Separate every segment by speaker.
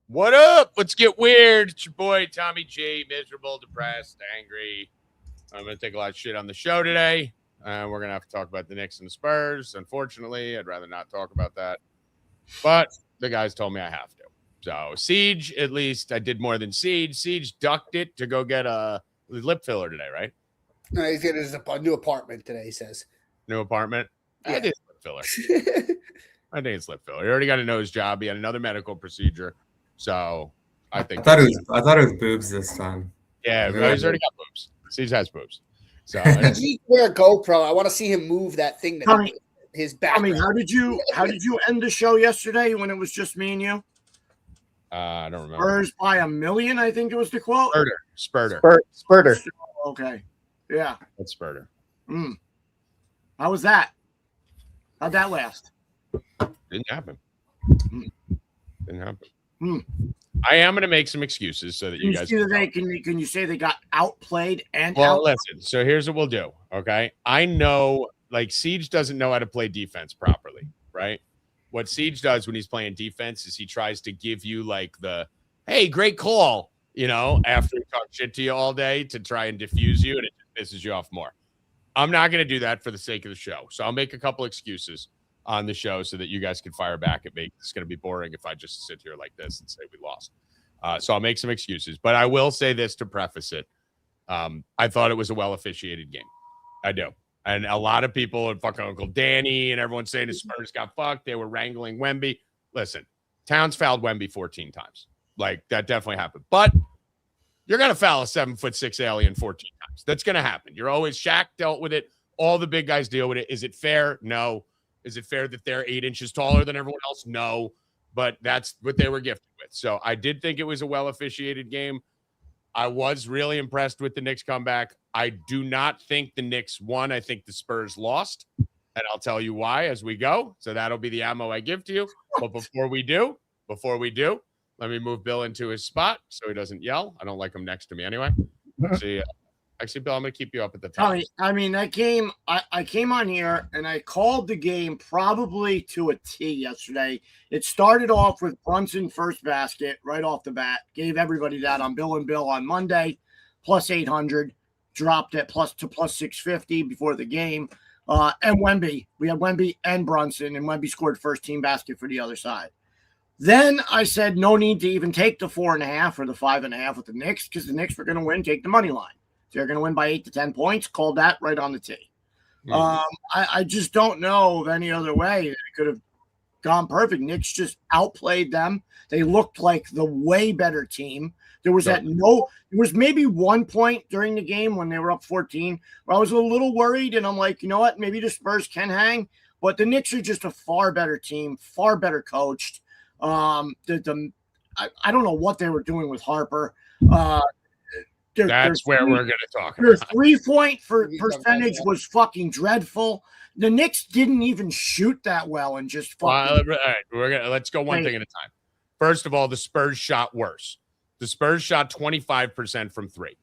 Speaker 1: What up? Let's get weird. It's your boy, Tommy G. Miserable, depressed, angry. I'm going to take a lot of shit on the show today. We're going to have to talk about the Knicks and the Spurs. Unfortunately, I'd rather not talk about that. But the guys told me I have to. So, Siege, at least I did more than Siege. Siege ducked it to go get a lip filler today, right?
Speaker 2: No, he's getting a new apartment today, he says.
Speaker 1: New apartment?
Speaker 2: Yeah.
Speaker 1: I think it's lip filler. I think it's lip filler. He already got a nose job. He had another medical procedure. So I thought
Speaker 3: it was boobs this time.
Speaker 1: Yeah, he's already got boobs. Siege has boobs. So
Speaker 2: he needs to wear a GoPro. I want to see him move that thing. His back.
Speaker 4: I mean, how did you end the show yesterday when it was just me and you?
Speaker 1: I don't remember.
Speaker 4: Spurs by a million, I think it was the quote.
Speaker 1: Spurter.
Speaker 4: Okay. Yeah.
Speaker 1: That's Spurter.
Speaker 4: How was that? How'd that last?
Speaker 1: Didn't happen. Didn't happen. I am going to make some excuses so that you guys
Speaker 4: can you say they got outplayed and
Speaker 1: listen. So here's what we'll do. Okay. I know like Siege doesn't know how to play defense properly, right? What Siege does when he's playing defense is he tries to give you like the, hey, great call, after he talks shit to you all day to try and diffuse you, and it just pisses you off more. I'm not going to do that for the sake of the show. So I'll make a couple excuses on the show so that you guys can fire back at me. It's going to be boring if I just sit here like this and say we lost. So I'll make some excuses, but I will say this to preface it. I thought it was a well-officiated game. I do. And a lot of people and fucking Uncle Danny and everyone saying the Spurs got fucked. They were wrangling Wemby. Listen, Towns fouled Wemby 14 times. Like, that definitely happened. But you're going to foul a 7'6" alien 14 times. That's going to happen. You're always Shaq dealt with it. All the big guys deal with it. Is it fair? No. Is it fair that they're 8 inches taller than everyone else? No. But that's what they were gifted with. So I did think it was a well-officiated game. I was really impressed with the Knicks comeback. I do not think the Knicks won. I think the Spurs lost. And I'll tell you why as we go. So that'll be the ammo I give to you. But before we do, let me move Bill into his spot so he doesn't yell. I don't like him next to me anyway. See, actually, Bill, I'm going to keep you up at the top.
Speaker 4: I mean, that game, I came on here and I called the game probably to a T yesterday. It started off with Brunson first basket right off the bat. Gave everybody that on Bill and Bill on Monday, plus 800. Dropped it plus 650 before the game. And Wemby. We had Wemby and Brunson, and Wemby scored first team basket for the other side. Then I said no need to even take the 4.5 or the 5.5 with the Knicks because the Knicks were going to win. Take the money line. They're going to win by 8 to 10 points. Called that right on the tee. I just don't know of any other way that it could have gone perfect. Knicks just outplayed them. They looked like the way better team. There was maybe 1 point during the game when they were up 14 where I was a little worried, and I'm like, you know what? Maybe the Spurs can hang, but the Knicks are just a far better team, far better coached. I don't know what they were doing with Harper.
Speaker 1: That's where we're going to talk
Speaker 4: about. Their 3-point percentage was fucking dreadful. The Knicks didn't even shoot that well and just fucking.
Speaker 1: All right, let's go one thing at a time. First of all, the Spurs shot worse. The Spurs shot 25% from 3.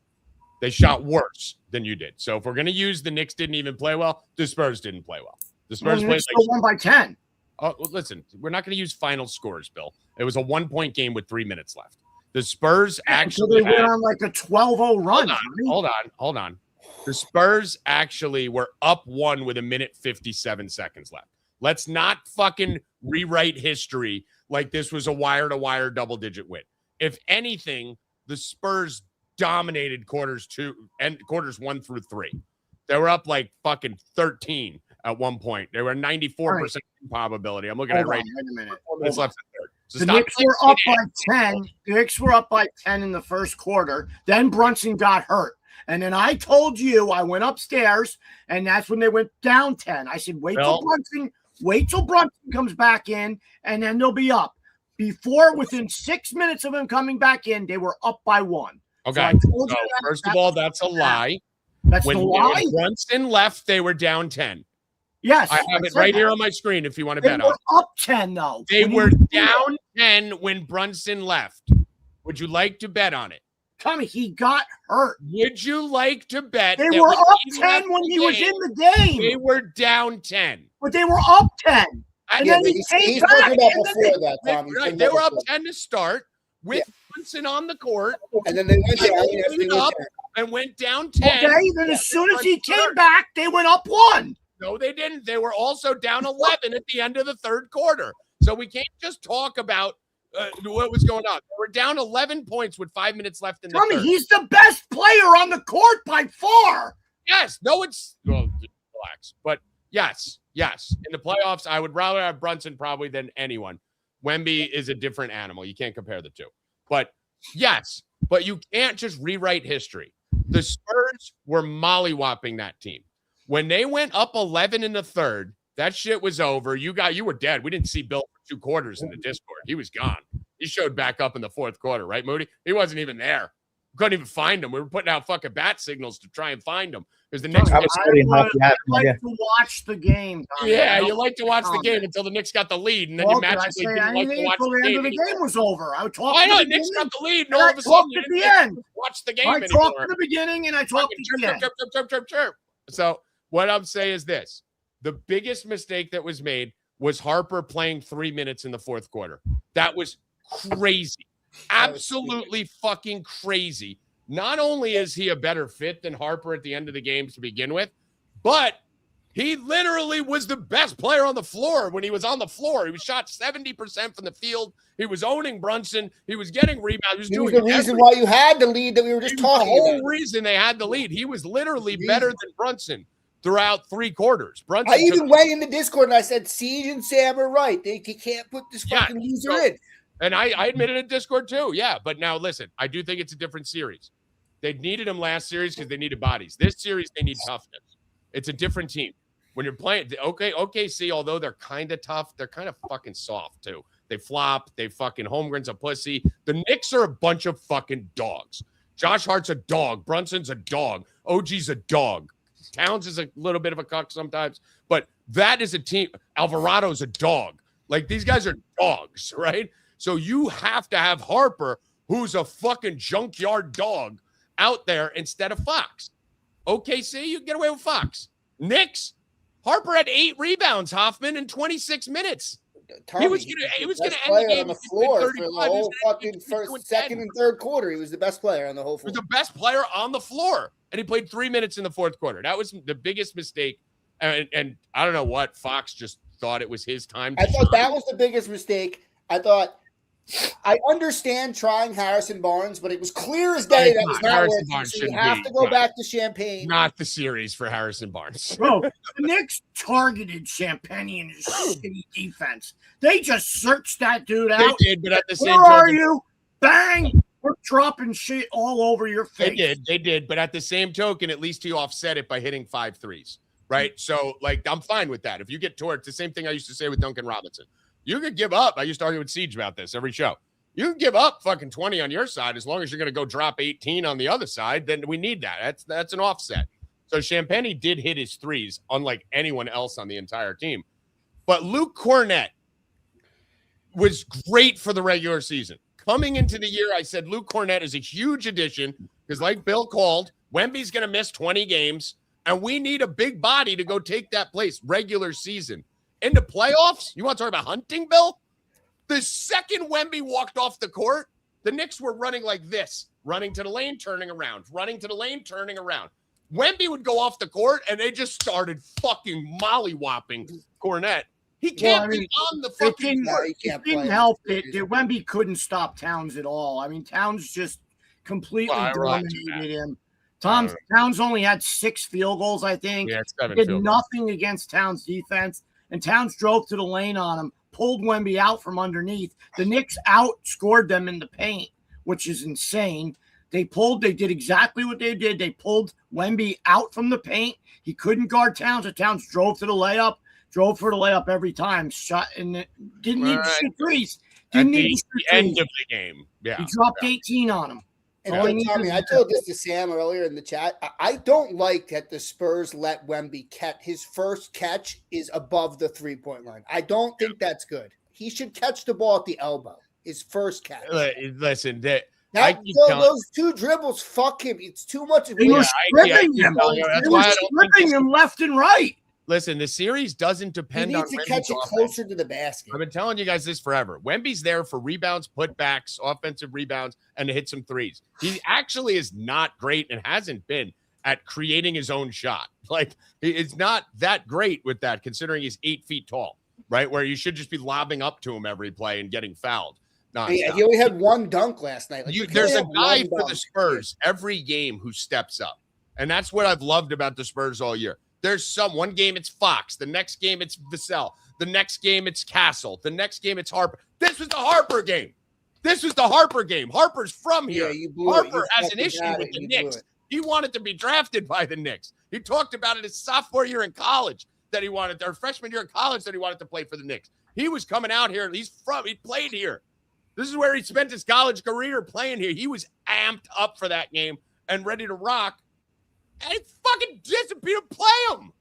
Speaker 1: They shot worse than you did. So if we're going to use the Knicks didn't even play well, the Spurs didn't play well. The Spurs played
Speaker 4: still won by 10.
Speaker 1: Oh, listen, we're not going to use final scores, Bill. It was a 1-point game with 3 minutes left. The Spurs actually
Speaker 4: went on like a 12-0 run.
Speaker 1: Hold on. The Spurs actually were up 1 with 1:57 seconds left. Let's not fucking rewrite history like this was a wire-to-wire double-digit win. If anything, the Spurs dominated quarters 1 through 3. They were up like fucking 13 at one point. They were 94% probability. I'm looking at it right now.
Speaker 4: Wait a minute.
Speaker 1: 4 minutes left. So
Speaker 4: the Knicks were up by 10. The Knicks were up by 10 in the first quarter. Then Brunson got hurt. And then I told you, I went upstairs, and that's when they went down 10. I said, wait till Brunson comes back in, and then they'll be up. Within 6 minutes of him coming back in, they were up by 1.
Speaker 1: Okay. So first of all, that's a lie.
Speaker 4: That's the lie?
Speaker 1: When Brunson left, they were down 10.
Speaker 4: Yes.
Speaker 1: I have it right here on my screen if you want to bet on it.
Speaker 4: They were up 10, though.
Speaker 1: They were down 10 when Brunson left. Would you like to bet on it?
Speaker 4: Tommy, he got hurt.
Speaker 1: Would you like to bet
Speaker 4: they were up 10 when he was in the game?
Speaker 1: They were down 10.
Speaker 4: But they were up 10. And then he came back.
Speaker 1: They were up 10 to start. with Brunson on the court.
Speaker 2: And then they went down.
Speaker 1: And went down 10.
Speaker 4: Okay, then as soon as he came back, they went up 1.
Speaker 1: No, they didn't. They were also down 11 at the end of the third quarter. So we can't just talk about what was going on. They were down 11 points with 5 minutes left in the third.
Speaker 4: He's the best player on the court by far.
Speaker 1: Yes. No, well, relax. But yes. In the playoffs, I would rather have Brunson probably than anyone. Wemby is a different animal. You can't compare the two. But yes, but you can't just rewrite history. The Spurs were mollywopping that team. When they went up 11 in the third, that shit was over. You were dead. We didn't see Bill for 2 quarters in the Discord. He was gone. He showed back up in the fourth quarter, right, Moody? He wasn't even there. We couldn't even find him. We were putting out fucking bat signals to try and find him. Because the Knicks.
Speaker 4: I like to watch the game. Tommy.
Speaker 1: Yeah, you like to watch the game until the Knicks got the lead, and then you magically didn't like to watch the game.
Speaker 4: The game was over. I talked.
Speaker 1: I know the Knicks got the lead, and all of a sudden you didn't watch the game anymore.
Speaker 4: I talked at the beginning, and I talked at the end.
Speaker 1: Chirp. So what I'm saying is this: the biggest mistake that was made was Harper playing 3 minutes in the fourth quarter. That was crazy, absolutely fucking crazy. Not only is he a better fit than Harper at the end of the game to begin with, but he literally was the best player on the floor when he was on the floor. He was shot 70% from the field. He was owning Brunson. He was getting rebounds.
Speaker 2: He was the reason why you had the lead that we were just talking about.
Speaker 1: The whole reason they had the lead. He was literally better than Brunson throughout 3 quarters. Brunson
Speaker 2: I even went in the Discord and I said, Siege and Sam are right. They can't put this fucking loser in.
Speaker 1: And I admitted in Discord too. Yeah, but now listen, I do think it's a different series. They needed him last series because they needed bodies. This series, they need toughness. It's a different team. When you're playing, OKC, although they're kind of tough, they're kind of fucking soft too. They flop. They fucking Holmgren's a pussy. The Knicks are a bunch of fucking dogs. Josh Hart's a dog. Brunson's a dog. OG's a dog. Towns is a little bit of a cuck sometimes, but that is a team. Alvarado's a dog. Like, these guys are dogs, right? So you have to have Harper, who's a fucking junkyard dog, out there instead of Fox. OKC, you can get away with Fox. Knicks, Harper had 8 rebounds, Hoffman, in 26 minutes.
Speaker 2: Tommy, he was gonna end the game on the floor for the whole fucking second and third quarter. He was the best player on the whole floor.
Speaker 1: He was the best player on the floor, and he played 3 minutes in the fourth quarter. That was the biggest mistake. And I don't know what Fox just thought it was his time.
Speaker 2: I thought that was the biggest mistake. I understand trying Harrison Barnes, but it was clear as day that was not
Speaker 1: Harrison
Speaker 2: working. So you have to go back to Champagne.
Speaker 1: Not the series for Harrison Barnes.
Speaker 4: Bro, the Knicks targeted Champagne in his shitty defense. They just searched that dude out.
Speaker 1: They did, but at the same
Speaker 4: time,
Speaker 1: time,
Speaker 4: are you? Bang! We're dropping shit all over your face.
Speaker 1: They did. But at the same token, at least he offset it by hitting 5 threes, right? So, like, I'm fine with that. If you get torched, the same thing I used to say with Duncan Robinson. You could give up. I used to argue with Siege about this every show. You can give up fucking 20 on your side as long as you're going to go drop 18 on the other side. Then we need that. That's an offset. So Champagne did hit his threes, unlike anyone else on the entire team. But Luke Cornett was great for the regular season. Coming into the year, I said Luke Cornett is a huge addition because, like Bill called, Wemby's going to miss 20 games, and we need a big body to go take that place regular season. In the playoffs, you want to talk about hunting, Bill? The second Wemby walked off the court, the Knicks were running like this, running to the lane, turning around, running to the lane, turning around. Wemby would go off the court, and they just started fucking mollywopping Cornett. He can't be on the fucking court.
Speaker 4: It didn't help it. Wemby couldn't stop Towns at all. I mean, Towns just completely dominated him. Towns only had 6 field goals, I think.
Speaker 1: Yeah, it's 7
Speaker 4: did
Speaker 1: field
Speaker 4: nothing
Speaker 1: goals
Speaker 4: against Towns' defense. And Towns drove to the lane on him, pulled Wemby out from underneath. The Knicks outscored them in the paint, which is insane. They did exactly what they did. They pulled Wemby out from the paint. He couldn't guard Towns. And Towns drove for the layup every time. Shot and didn't need to shoot threes.
Speaker 1: At the end of the game. Yeah.
Speaker 4: He dropped 18 on him.
Speaker 2: And Tommy, I told this to Sam earlier in the chat. I don't like that the Spurs let Wemby catch. His first catch is above the 3-point line. I don't think that's good. He should catch the ball at the elbow. His first catch.
Speaker 1: Listen,
Speaker 2: those 2 dribbles, fuck him. It's too much.
Speaker 4: He was stripping him. He was stripping him left and right.
Speaker 1: Listen, the series doesn't
Speaker 2: He
Speaker 1: depend on
Speaker 2: needs to
Speaker 1: Wemby's
Speaker 2: catch it
Speaker 1: offense.
Speaker 2: closer to the basket.
Speaker 1: I've been telling you guys this forever. Wemby's there for rebounds, putbacks, offensive rebounds, and to hit some threes. He actually is not great and hasn't been at creating his own shot. Like, it's not that great with that, considering he's 8 feet tall, right? Where you should just be lobbing up to him every play and getting fouled.
Speaker 2: He only had one dunk last night. Like,
Speaker 1: There's a guy
Speaker 2: one
Speaker 1: for
Speaker 2: dunk.
Speaker 1: the Spurs every game who steps up. And that's what I've loved about the Spurs all year. There's one game it's Fox. The next game it's Vassell. The next game it's Castle. The next game it's Harper. This was the Harper game. Harper's from here.
Speaker 2: Yeah,
Speaker 1: Harper has an issue with the Knicks. He wanted to be drafted by the Knicks. He talked about it his sophomore year in college that he wanted, or freshman year in college that he wanted to play for the Knicks. He was coming out here. He played here. This is where he spent his college career playing here. He was amped up for that game and ready to rock. And it fucking disappeared. Play him.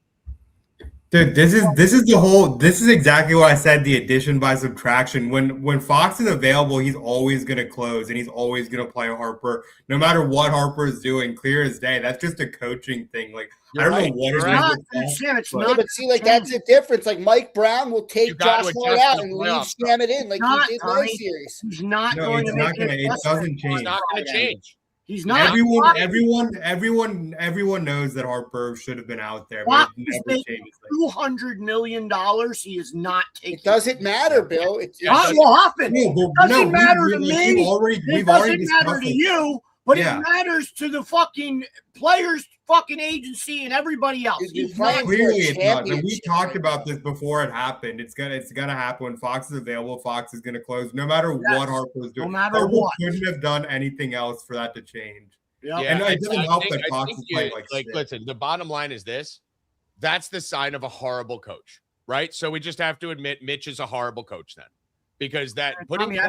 Speaker 3: Dude, this is exactly what I said, the addition by subtraction. When Fox is available, he's always going to close and he's always going to play Harper, no matter what Harper is doing, clear as day. That's just a coaching thing. Like, I don't know what it is.
Speaker 4: Sam, it's not.
Speaker 2: But see, like, that's the difference. Like, Mike Brown will take Josh Hart out and leave Sam it in, like he did last series.
Speaker 4: He's not going to make it.
Speaker 3: It doesn't change.
Speaker 1: It's not going to change.
Speaker 4: He's not.
Speaker 3: Everyone knows that Harper should have been out there.
Speaker 4: Fox
Speaker 3: But
Speaker 4: is
Speaker 3: it never
Speaker 4: making
Speaker 3: changes.
Speaker 4: $200 million. He is not taking.
Speaker 2: It doesn't matter, Bill. It
Speaker 4: Not often. It doesn't matter to me.
Speaker 3: We've
Speaker 4: It
Speaker 3: already
Speaker 4: doesn't matter to you, but
Speaker 3: Yeah.
Speaker 4: it matters to the fucking players, fucking agency, and everybody else.
Speaker 2: You're
Speaker 4: He's not-
Speaker 2: playing-
Speaker 3: Clearly, it's not. And we
Speaker 2: championship
Speaker 3: talked
Speaker 2: right
Speaker 3: about
Speaker 2: now.
Speaker 3: this before it happened. It's gonna happen when Fox is available. Fox is gonna close, no matter
Speaker 4: Yes.
Speaker 3: what Harper is doing.
Speaker 4: No matter
Speaker 3: Harper
Speaker 4: what.
Speaker 3: couldn't have done anything else for that to change.
Speaker 4: Yep.
Speaker 3: And it doesn't help
Speaker 1: think-
Speaker 3: that
Speaker 1: I
Speaker 3: Fox
Speaker 1: think
Speaker 3: is playing like shit.
Speaker 1: listen, the bottom line is this. That's the sign of a horrible coach, right? So we just have to admit Mitch is a horrible coach then. Because that putting
Speaker 4: I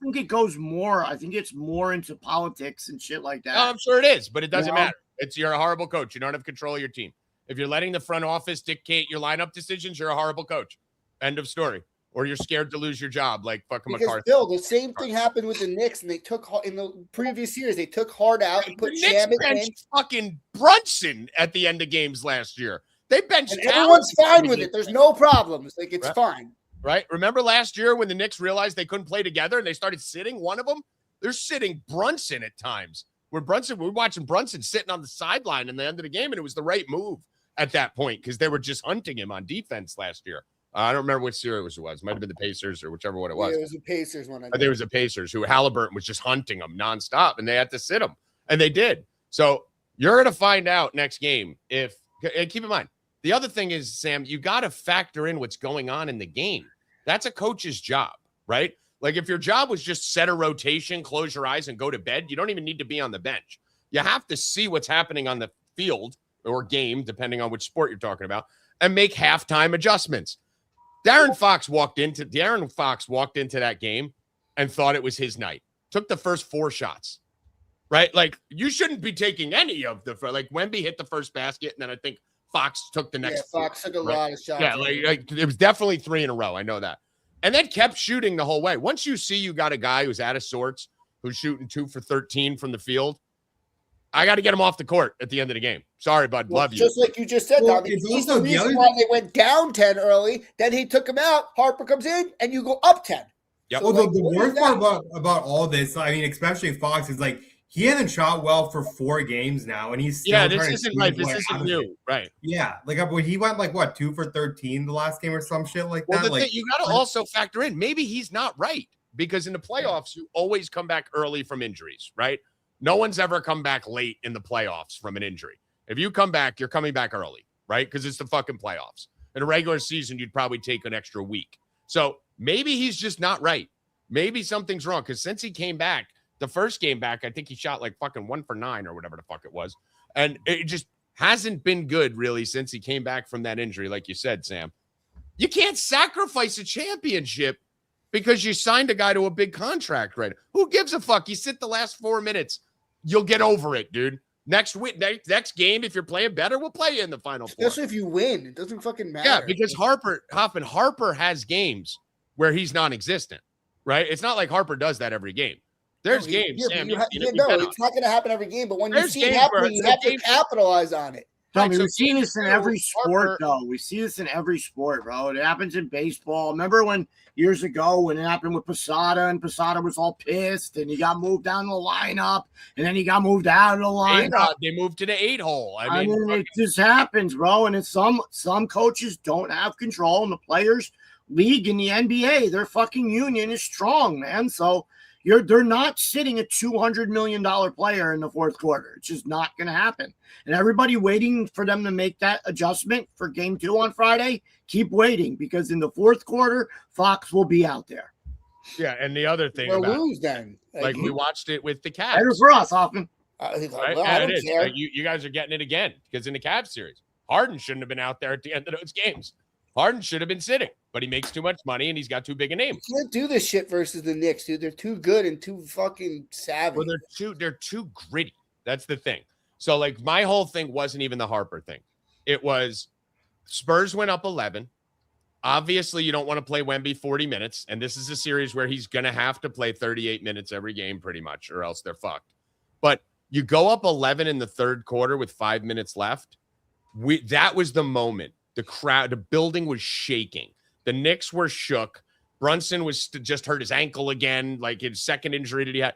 Speaker 4: think it goes more. I think it's more into politics and shit like that.
Speaker 1: I'm sure it is, but it doesn't
Speaker 4: Yeah.
Speaker 1: matter. You're a horrible coach. You don't have control of your team. If you're letting the front office dictate your lineup decisions, you're a horrible coach. End of story. Or you're scared to lose your job, like fucking
Speaker 2: Because
Speaker 1: McCarthy.
Speaker 2: Bill, the same thing happened with the Knicks, and they took in the previous years. They took Hart out and put
Speaker 1: The Knicks
Speaker 2: Shamet in,
Speaker 1: benched fucking Brunson at the end of games last year. They benched
Speaker 2: and everyone's
Speaker 1: Towns.
Speaker 2: fine with it. There's no problems. Like, it's
Speaker 1: Right.
Speaker 2: fine.
Speaker 1: Right? Remember last year when the Knicks realized they couldn't play together and they started sitting one of them? They're sitting Brunson at times. We're watching Brunson sitting on the sideline in the end of the game, and it was the right move at that point because they were just hunting him on defense last year. I don't remember which series it was. It might have been the Pacers or whichever one it was.
Speaker 2: Yeah, it was the Pacers one.
Speaker 1: I think it was the Pacers who Halliburton was just hunting them nonstop, and they had to sit him, and they did. So you're going to find out next game if – and keep in mind, the other thing is, Sam, you got to factor in what's going on in the game. That's a coach's job, right? Like if your job was just set a rotation, close your eyes, and go to bed, you don't even need to be on the bench. You have to see what's happening on the field or game, depending on which sport you're talking about, and make halftime adjustments. Darren Fox walked into that game and thought it was his night. Took the first 4 shots, right? Like you shouldn't be taking any of the like Wemby hit the first basket, and then I think Fox took the next.
Speaker 2: Yeah, Fox took a lot of shots.
Speaker 1: Yeah, like it was definitely 3 in a row. I know that, and then kept shooting the whole way. Once you see you got a guy who's out of sorts, who's shooting 2 for 13 from the field, I got to get him off the court at the end of the game. Sorry, bud.
Speaker 2: Well,
Speaker 1: Love you.
Speaker 2: Just like you just said,
Speaker 3: Well,
Speaker 2: Tommy.
Speaker 3: it's
Speaker 2: He's
Speaker 3: also
Speaker 2: the
Speaker 3: the
Speaker 2: reason
Speaker 3: other-
Speaker 2: why they went down 10 early. Then he took him out. Harper comes in, and you go up 10.
Speaker 1: Yep.
Speaker 3: Well,
Speaker 2: like,
Speaker 3: the
Speaker 2: what is
Speaker 3: worst
Speaker 2: that?
Speaker 3: part about all this, I mean, especially Fox, is like he hasn't shot well for 4 games now, and he's still
Speaker 1: This
Speaker 3: trying to
Speaker 1: isn't
Speaker 3: squeeze
Speaker 1: like this
Speaker 3: one out
Speaker 1: isn't
Speaker 3: of it.
Speaker 1: new, right?
Speaker 3: Yeah, like he went like what 2 for 13 the last game or some shit like
Speaker 1: Well,
Speaker 3: that.
Speaker 1: the thing, you got to also factor in maybe he's not right because in the playoffs you always come back early from injuries, right? No one's ever come back late in the playoffs from an injury. If you come back, you're coming back early, right? Because it's the fucking playoffs. In a regular season, you'd probably take an extra week. So maybe he's just not right. Maybe something's wrong because since he came back, the first game back, I think he shot like fucking 1 for 9 or whatever the fuck it was. And it just hasn't been good really since he came back from that injury, like you said, Sam. You can't sacrifice a championship because you signed a guy to a big contract, right? Who gives a fuck? You sit the last 4 minutes. You'll get over it, dude. Next game, if you're playing better, we'll play you in the final 4.
Speaker 2: Especially if you win. It doesn't fucking matter.
Speaker 1: Yeah, because Harper has games where he's non-existent, right? It's not like Harper does that every game. There's games, Sam.
Speaker 2: it's not going to happen every game. But when you
Speaker 1: There's
Speaker 2: see it
Speaker 1: games
Speaker 2: happening,
Speaker 1: where-
Speaker 2: you have to capitalize on it.
Speaker 4: Tommy, we've seen this in every sport, though. We see this in every sport, bro. It happens in baseball. Remember when years ago when it happened with Posada, and Posada was all pissed, and he got moved down the lineup, and then he got moved out of the lineup.
Speaker 1: They moved to the 8-hole.
Speaker 4: I mean, it just happens, bro. And it's some coaches don't have control, and the players' league in the NBA, their fucking union is strong, man. So they're not sitting a $200 million player in the fourth quarter. It's just not going to happen. And everybody waiting for them to make that adjustment for game 2 on Friday, keep waiting, because in the fourth quarter, Fox will be out there.
Speaker 1: Yeah, and the other thing
Speaker 2: We'll
Speaker 1: about
Speaker 2: lose then.
Speaker 1: like we watched it with the Cavs.
Speaker 4: Better for us, Hoffman.
Speaker 1: Right?
Speaker 2: Well, I
Speaker 1: And
Speaker 2: don't
Speaker 1: it is.
Speaker 2: care.
Speaker 1: You guys are getting it again because in the Cavs series, Harden shouldn't have been out there at the end of those games. Harden should have been sitting, but he makes too much money and he's got too big a name.
Speaker 2: You can't do this shit versus the Knicks, dude. They're too good and too fucking savvy.
Speaker 1: Well, they're too gritty. That's the thing. So, like, my whole thing wasn't even the Harper thing. It was Spurs went up 11. Obviously, you don't want to play Wemby 40 minutes, and this is a series where he's going to have to play 38 minutes every game pretty much, or else they're fucked. But you go up 11 in the third quarter with 5 minutes left. That was the moment. The crowd, the building was shaking. The Knicks were shook. Brunson was just hurt his ankle again, like his second injury that he had.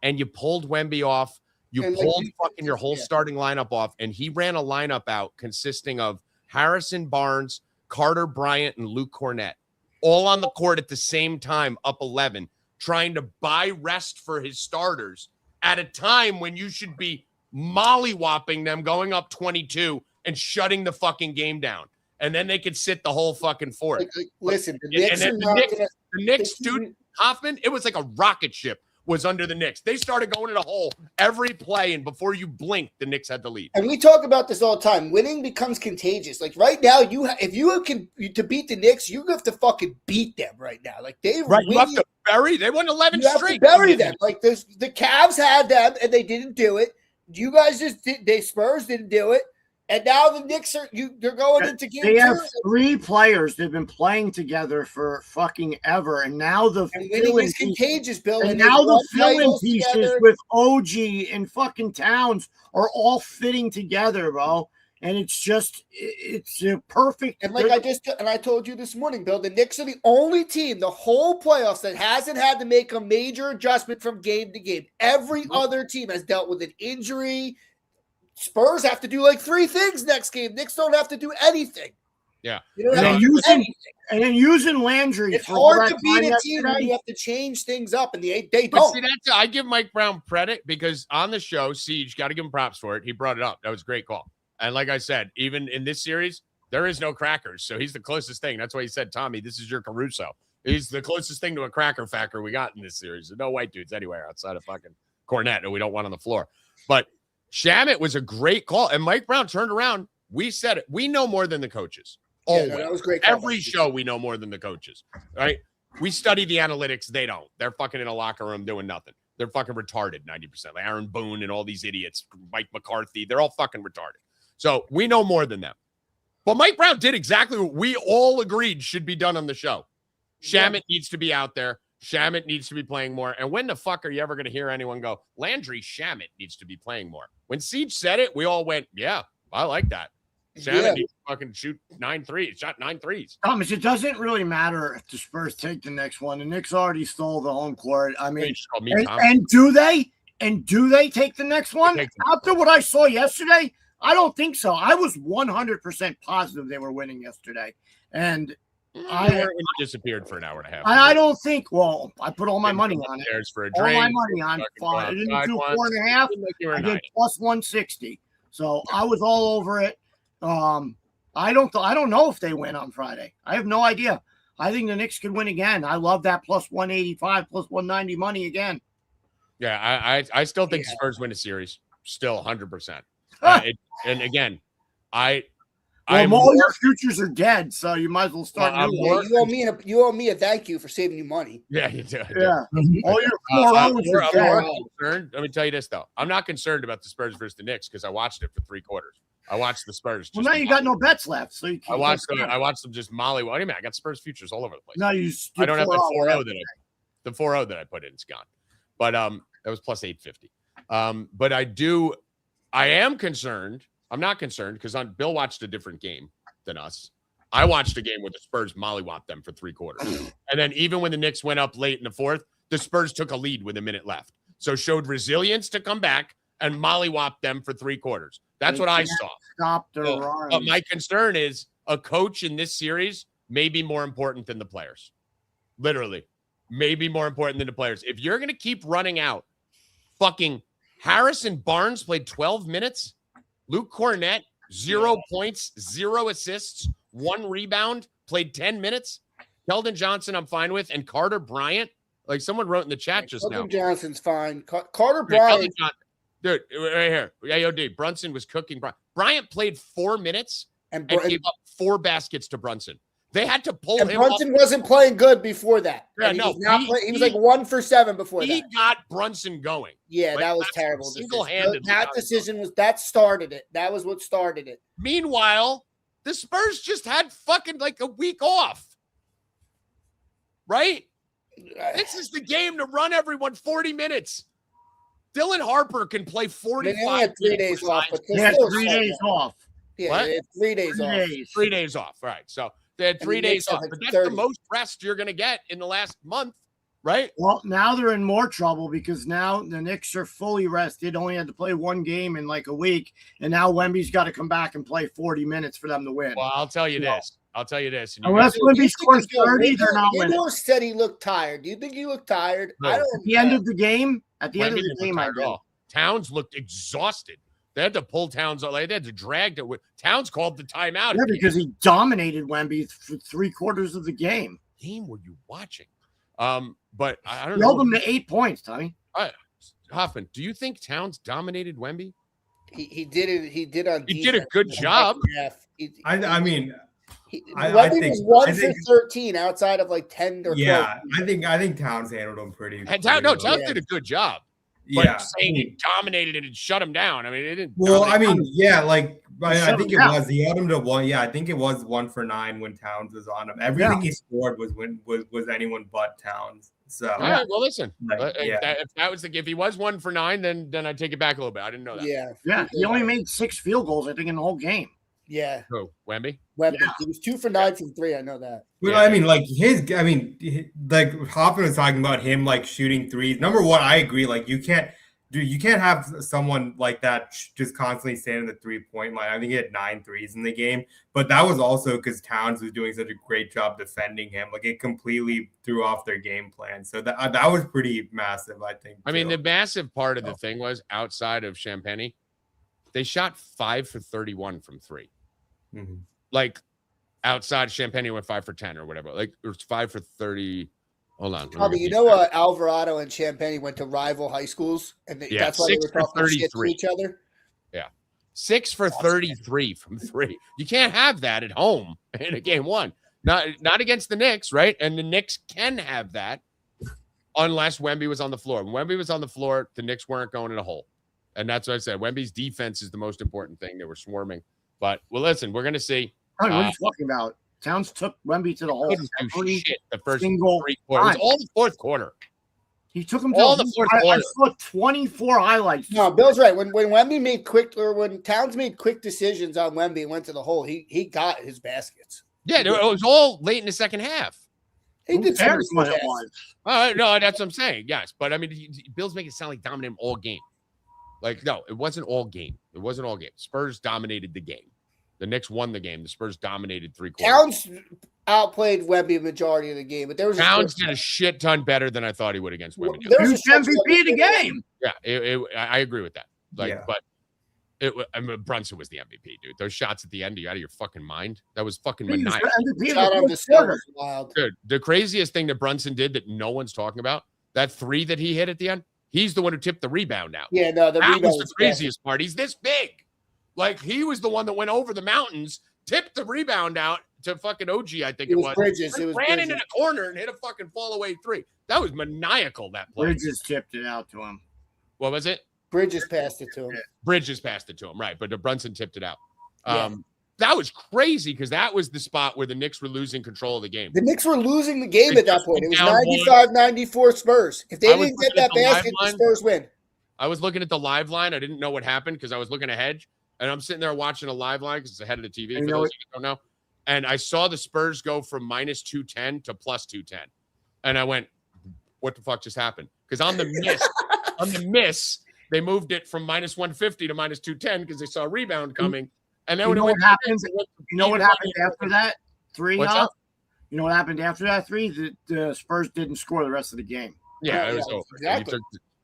Speaker 1: And you pulled Wemby off. You pulled fucking your whole starting lineup off. And he ran a lineup out consisting of Harrison Barnes, Carter Bryant, and Luke Cornett, all on the court at the same time, up 11, trying to buy rest for his starters at a time when you should be mollywhopping them going up 22 and shutting the fucking game down. And then they could sit the whole fucking fourth.
Speaker 2: Listen, the
Speaker 1: Knicks, dude, Hoffman, it was like a rocket ship was under the Knicks. They started going in a hole every play, and before you blinked, the Knicks had the lead.
Speaker 2: And we talk about this all the time. Winning becomes contagious. Like right now, if you can to beat the Knicks, you have to fucking beat them right now. Like they
Speaker 1: you have to bury. They won 11
Speaker 2: you
Speaker 1: straight.
Speaker 2: Have to bury them. Like the Cavs had them, and they didn't do it. You guys just did. They Spurs didn't do it. And now the Knicks they're going into game 2.
Speaker 4: They have 3 players. They've been playing together for fucking ever. And now the
Speaker 2: winning is contagious, Bill.
Speaker 4: And now the fill-in pieces with OG and fucking Towns are all fitting together, bro. And it's a perfect.
Speaker 2: And like I told you this morning, Bill, the Knicks are the only team the whole playoffs that hasn't had to make a major adjustment from game to game. Every other team has dealt with an injury. Spurs have to do like 3 things next game. Knicks don't have to do anything.
Speaker 1: Yeah.
Speaker 4: And then using Landry.
Speaker 2: It's hard to beat a team when you have to change things up, and they don't.
Speaker 1: See, I give Mike Brown credit because on the show, Siege, got to give him props for it. He brought it up. That was a great call. And like I said, even in this series, there is no crackers. So he's the closest thing. That's why he said, Tommy, this is your Caruso. He's the closest thing to a cracker factor we got in this series. There's no white dudes anywhere outside of fucking Cornette that we don't want on the floor. But Shamet was a great call, and Mike Brown turned around. We said it. We know more than the coaches. Always.
Speaker 2: Yeah, that was great.
Speaker 1: Every show we know more than the coaches, right? We study the analytics. They don't. They're fucking in a locker room doing nothing. They're fucking retarded 90%. Like Aaron Boone and all these idiots, Mike McCarthy, they're all fucking retarded. So we know more than them. But Mike Brown did exactly what we all agreed should be done on the show. Shamet needs to be out there. Shamet needs to be playing more. And when the fuck are you ever going to hear anyone go, Landry Shamet needs to be playing more? When Siege said it, we all went, yeah, I like that. Shamet needs to fucking shoot 9 threes. Shot 9 threes.
Speaker 4: Thomas, it doesn't really matter if the Spurs take the next one. The Knicks already stole the home court. I mean, and do they? And do they take the next one? After what I saw yesterday, I don't think so. I was 100% positive they were winning yesterday. And
Speaker 1: I disappeared for an hour and a half.
Speaker 4: I don't think. Well, I put all my money on it.
Speaker 1: There's for a drink.
Speaker 4: All my money on it. I didn't do 4.5. I did plus 160. So I was all over it. I don't know if they win on Friday. I have no idea. I think the Knicks could win again. I love that plus 185, plus 190 money again.
Speaker 1: Yeah, I still think the Spurs win a series. Still 100%. And again, all
Speaker 4: your futures are dead, so you might as well start.
Speaker 2: You owe me a thank you for saving you money.
Speaker 1: Yeah, you do.
Speaker 4: Yeah, all your 4 hours are dead.
Speaker 1: Concerned. Let me tell you this though, I'm not concerned about the Spurs versus the Knicks because I watched it for 3 quarters. I watched the Spurs.
Speaker 4: Well, now you got no bets left, so you can't.
Speaker 1: I watched them just molly. What do you mean? I got Spurs futures all over the place.
Speaker 4: No,
Speaker 1: I don't have the 4-0 that I put in. It's gone. But that was plus 850. But I am concerned I'm not concerned because Bill watched a different game than us. I watched a game where the Spurs mollywopped them for 3 quarters. And then even when the Knicks went up late in the fourth, the Spurs took a lead with a minute left. So showed resilience to come back and mollywopped them for 3 quarters. That's what I saw.
Speaker 4: Stop the run.
Speaker 1: But my concern is a coach in this series may be more important than the players. Literally. May be more important than the players. If you're going to keep running out, fucking Harrison Barnes played 12 minutes. Luke Cornett, 0 points, 0 assists, 1 rebound, played 10 minutes. Keldon Johnson, I'm fine with. And Carter Bryant, like someone wrote in the chat just now.
Speaker 2: Keldon Johnson's fine. Carter Bryant.
Speaker 1: Dude, right here. AOD. Brunson was cooking. Bryant played 4 minutes and gave up 4 baskets to Brunson. They had to pull him
Speaker 2: Brunson
Speaker 1: up.
Speaker 2: wasn't playing good before that.
Speaker 1: Yeah,
Speaker 2: he was like 1 for 7 before that.
Speaker 1: He got Brunson going.
Speaker 2: Yeah,
Speaker 1: like,
Speaker 2: that was terrible.
Speaker 1: Single-handed.
Speaker 2: That decision that started it. That was what started it.
Speaker 1: Meanwhile, the Spurs just had fucking like a week off. Right? This is the game to run everyone 40 minutes. Dylan Harper can play 45.
Speaker 2: They had 3 days off. But
Speaker 4: they had 3 days off.
Speaker 2: Yeah,
Speaker 1: what?
Speaker 2: They had 3 days off.
Speaker 1: 3 days off. All right. So they had 3 days off. But that's the most rest you're going to get in the last month, right?
Speaker 4: Well, now they're in more trouble because now the Knicks are fully rested. Only had to play 1 game in like a week. And now Wemby's got to come back and play 40 minutes for them to win.
Speaker 1: Well, I'll tell you this.
Speaker 4: Unless Wemby scores 30, they're not winning.
Speaker 2: Wendell said he looked tired. Do you think he looked tired?
Speaker 1: No.
Speaker 2: I don't
Speaker 4: At the end of the game, I do.
Speaker 1: Towns looked exhausted. They had to pull Towns. They had to drag it. Towns called the timeout.
Speaker 4: Yeah, because he dominated Wemby for 3 quarters of the game.
Speaker 1: Game were you watching? But I don't
Speaker 4: know. Held him to 8 points, Tommy.
Speaker 1: Hoffman, do you think Towns dominated Wemby?
Speaker 2: He did it. He did on.
Speaker 1: He did a good job.
Speaker 3: I mean.
Speaker 2: I think was 1 for 13 outside of like 10 or 12.
Speaker 3: Yeah, I think Towns handled him pretty.
Speaker 1: Towns did a good job. But saying he dominated it and shut him down. I mean, it didn't.
Speaker 3: Well, I mean, yeah, like I think it was. He held him to 1. Yeah, I think it was 1 for 9 when Towns was on him. Everything he scored was anyone but Towns. So
Speaker 1: all right, well, listen.
Speaker 3: Like,
Speaker 1: if that was if he was 1 for 9, then I take it back a little bit. I didn't know that.
Speaker 4: Yeah. He only made 6 field goals, I think, in the whole game.
Speaker 2: Yeah.
Speaker 1: Who? Wemby?
Speaker 2: He was 2 for 9 from 3. I know that.
Speaker 3: But I mean, like like Hoffman was talking about him like shooting threes. Number one, I agree. Like you can't have someone like that just constantly standing the 3-point line. I think he had 9 threes in the game, but that was also because Towns was doing such a great job defending him. Like it completely threw off their game plan. So that was pretty massive, I think.
Speaker 1: I mean, the massive part of the thing was outside of Champagne, they shot 5 for 31 from 3.
Speaker 3: Mm-hmm.
Speaker 1: Like outside Champagne went 5 for 10 or whatever. Like it was 5 for 30. Hold on.
Speaker 2: Alvarado and Champagne went to rival high schools, and that's why they were talking shit to each other.
Speaker 1: Yeah, 6 for 33 from 3. You can't have that at home in a game 1. Not against the Knicks, right? And the Knicks can have that unless Wemby was on the floor. When Wemby was on the floor, the Knicks weren't going in a hole, and that's what I said. Wemby's defense is the most important thing. They were swarming. But, well, listen, we're going to see.
Speaker 4: What are you talking about? Towns took Wemby to the hole.
Speaker 1: Shit, the first 3 quarters. It was all the fourth quarter.
Speaker 4: He took him to all the fourth quarter. I saw 24 highlights.
Speaker 2: No, Bill's right. When Wemby made when Towns made quick decisions on Wemby and went to the hole, he got his baskets.
Speaker 1: Yeah, it was all late in the second half.
Speaker 2: He did
Speaker 4: what it was.
Speaker 1: No, that's what I'm saying. Yes, but I mean, Bill's making it sound like dominated all game. Like, no, it wasn't all game. It wasn't all game. Spurs dominated the game. The Knicks won the game. The Spurs dominated 3 quarters.
Speaker 2: Towns outplayed Wemby majority of the game, but
Speaker 1: Towns did a shit ton better than I thought he would against Wemby.
Speaker 4: He was MVP of the game.
Speaker 1: Yeah, I agree with that. But Brunson was the MVP, dude. Those shots at the end, are you out of your fucking mind? That was fucking maniacal. Dude, the craziest thing that Brunson did that no one's talking about, that 3 that he hit at the end, he's the one who tipped the rebound out.
Speaker 2: Yeah, no,
Speaker 1: that was the craziest part. He's this big. Like, he was the one that went over the mountains, tipped the rebound out to fucking OG, I think it was.
Speaker 2: Bridges.
Speaker 1: It ran into the corner and hit a fucking fall-away 3. That was maniacal, that play.
Speaker 4: Bridges tipped it out to him.
Speaker 1: What was it?
Speaker 2: Bridges passed it to him.
Speaker 1: Bridges passed it to him, right. But Brunson tipped it out. That was crazy because that was the spot where the Knicks were losing control of the game.
Speaker 2: The Knicks were losing the game at that point. It was 95-94 Spurs. If they didn't get that basket, the Spurs win.
Speaker 1: I was looking at the live line. I didn't know what happened because I was looking at hedge. and I'm sitting there watching a live line because it's ahead of the TV. For
Speaker 4: know
Speaker 1: those who don't know, and I saw the Spurs go from minus 210 to plus 210, and I went, "What the fuck just happened?" Because on the miss, they moved it from minus 150 to minus 210 because they saw a rebound coming. And then
Speaker 4: You know what happened? You know what happened after that?
Speaker 1: What's up?
Speaker 4: You know what happened after that 3? The Spurs didn't score the rest of the game.
Speaker 1: Yeah, it was over.
Speaker 2: Exactly.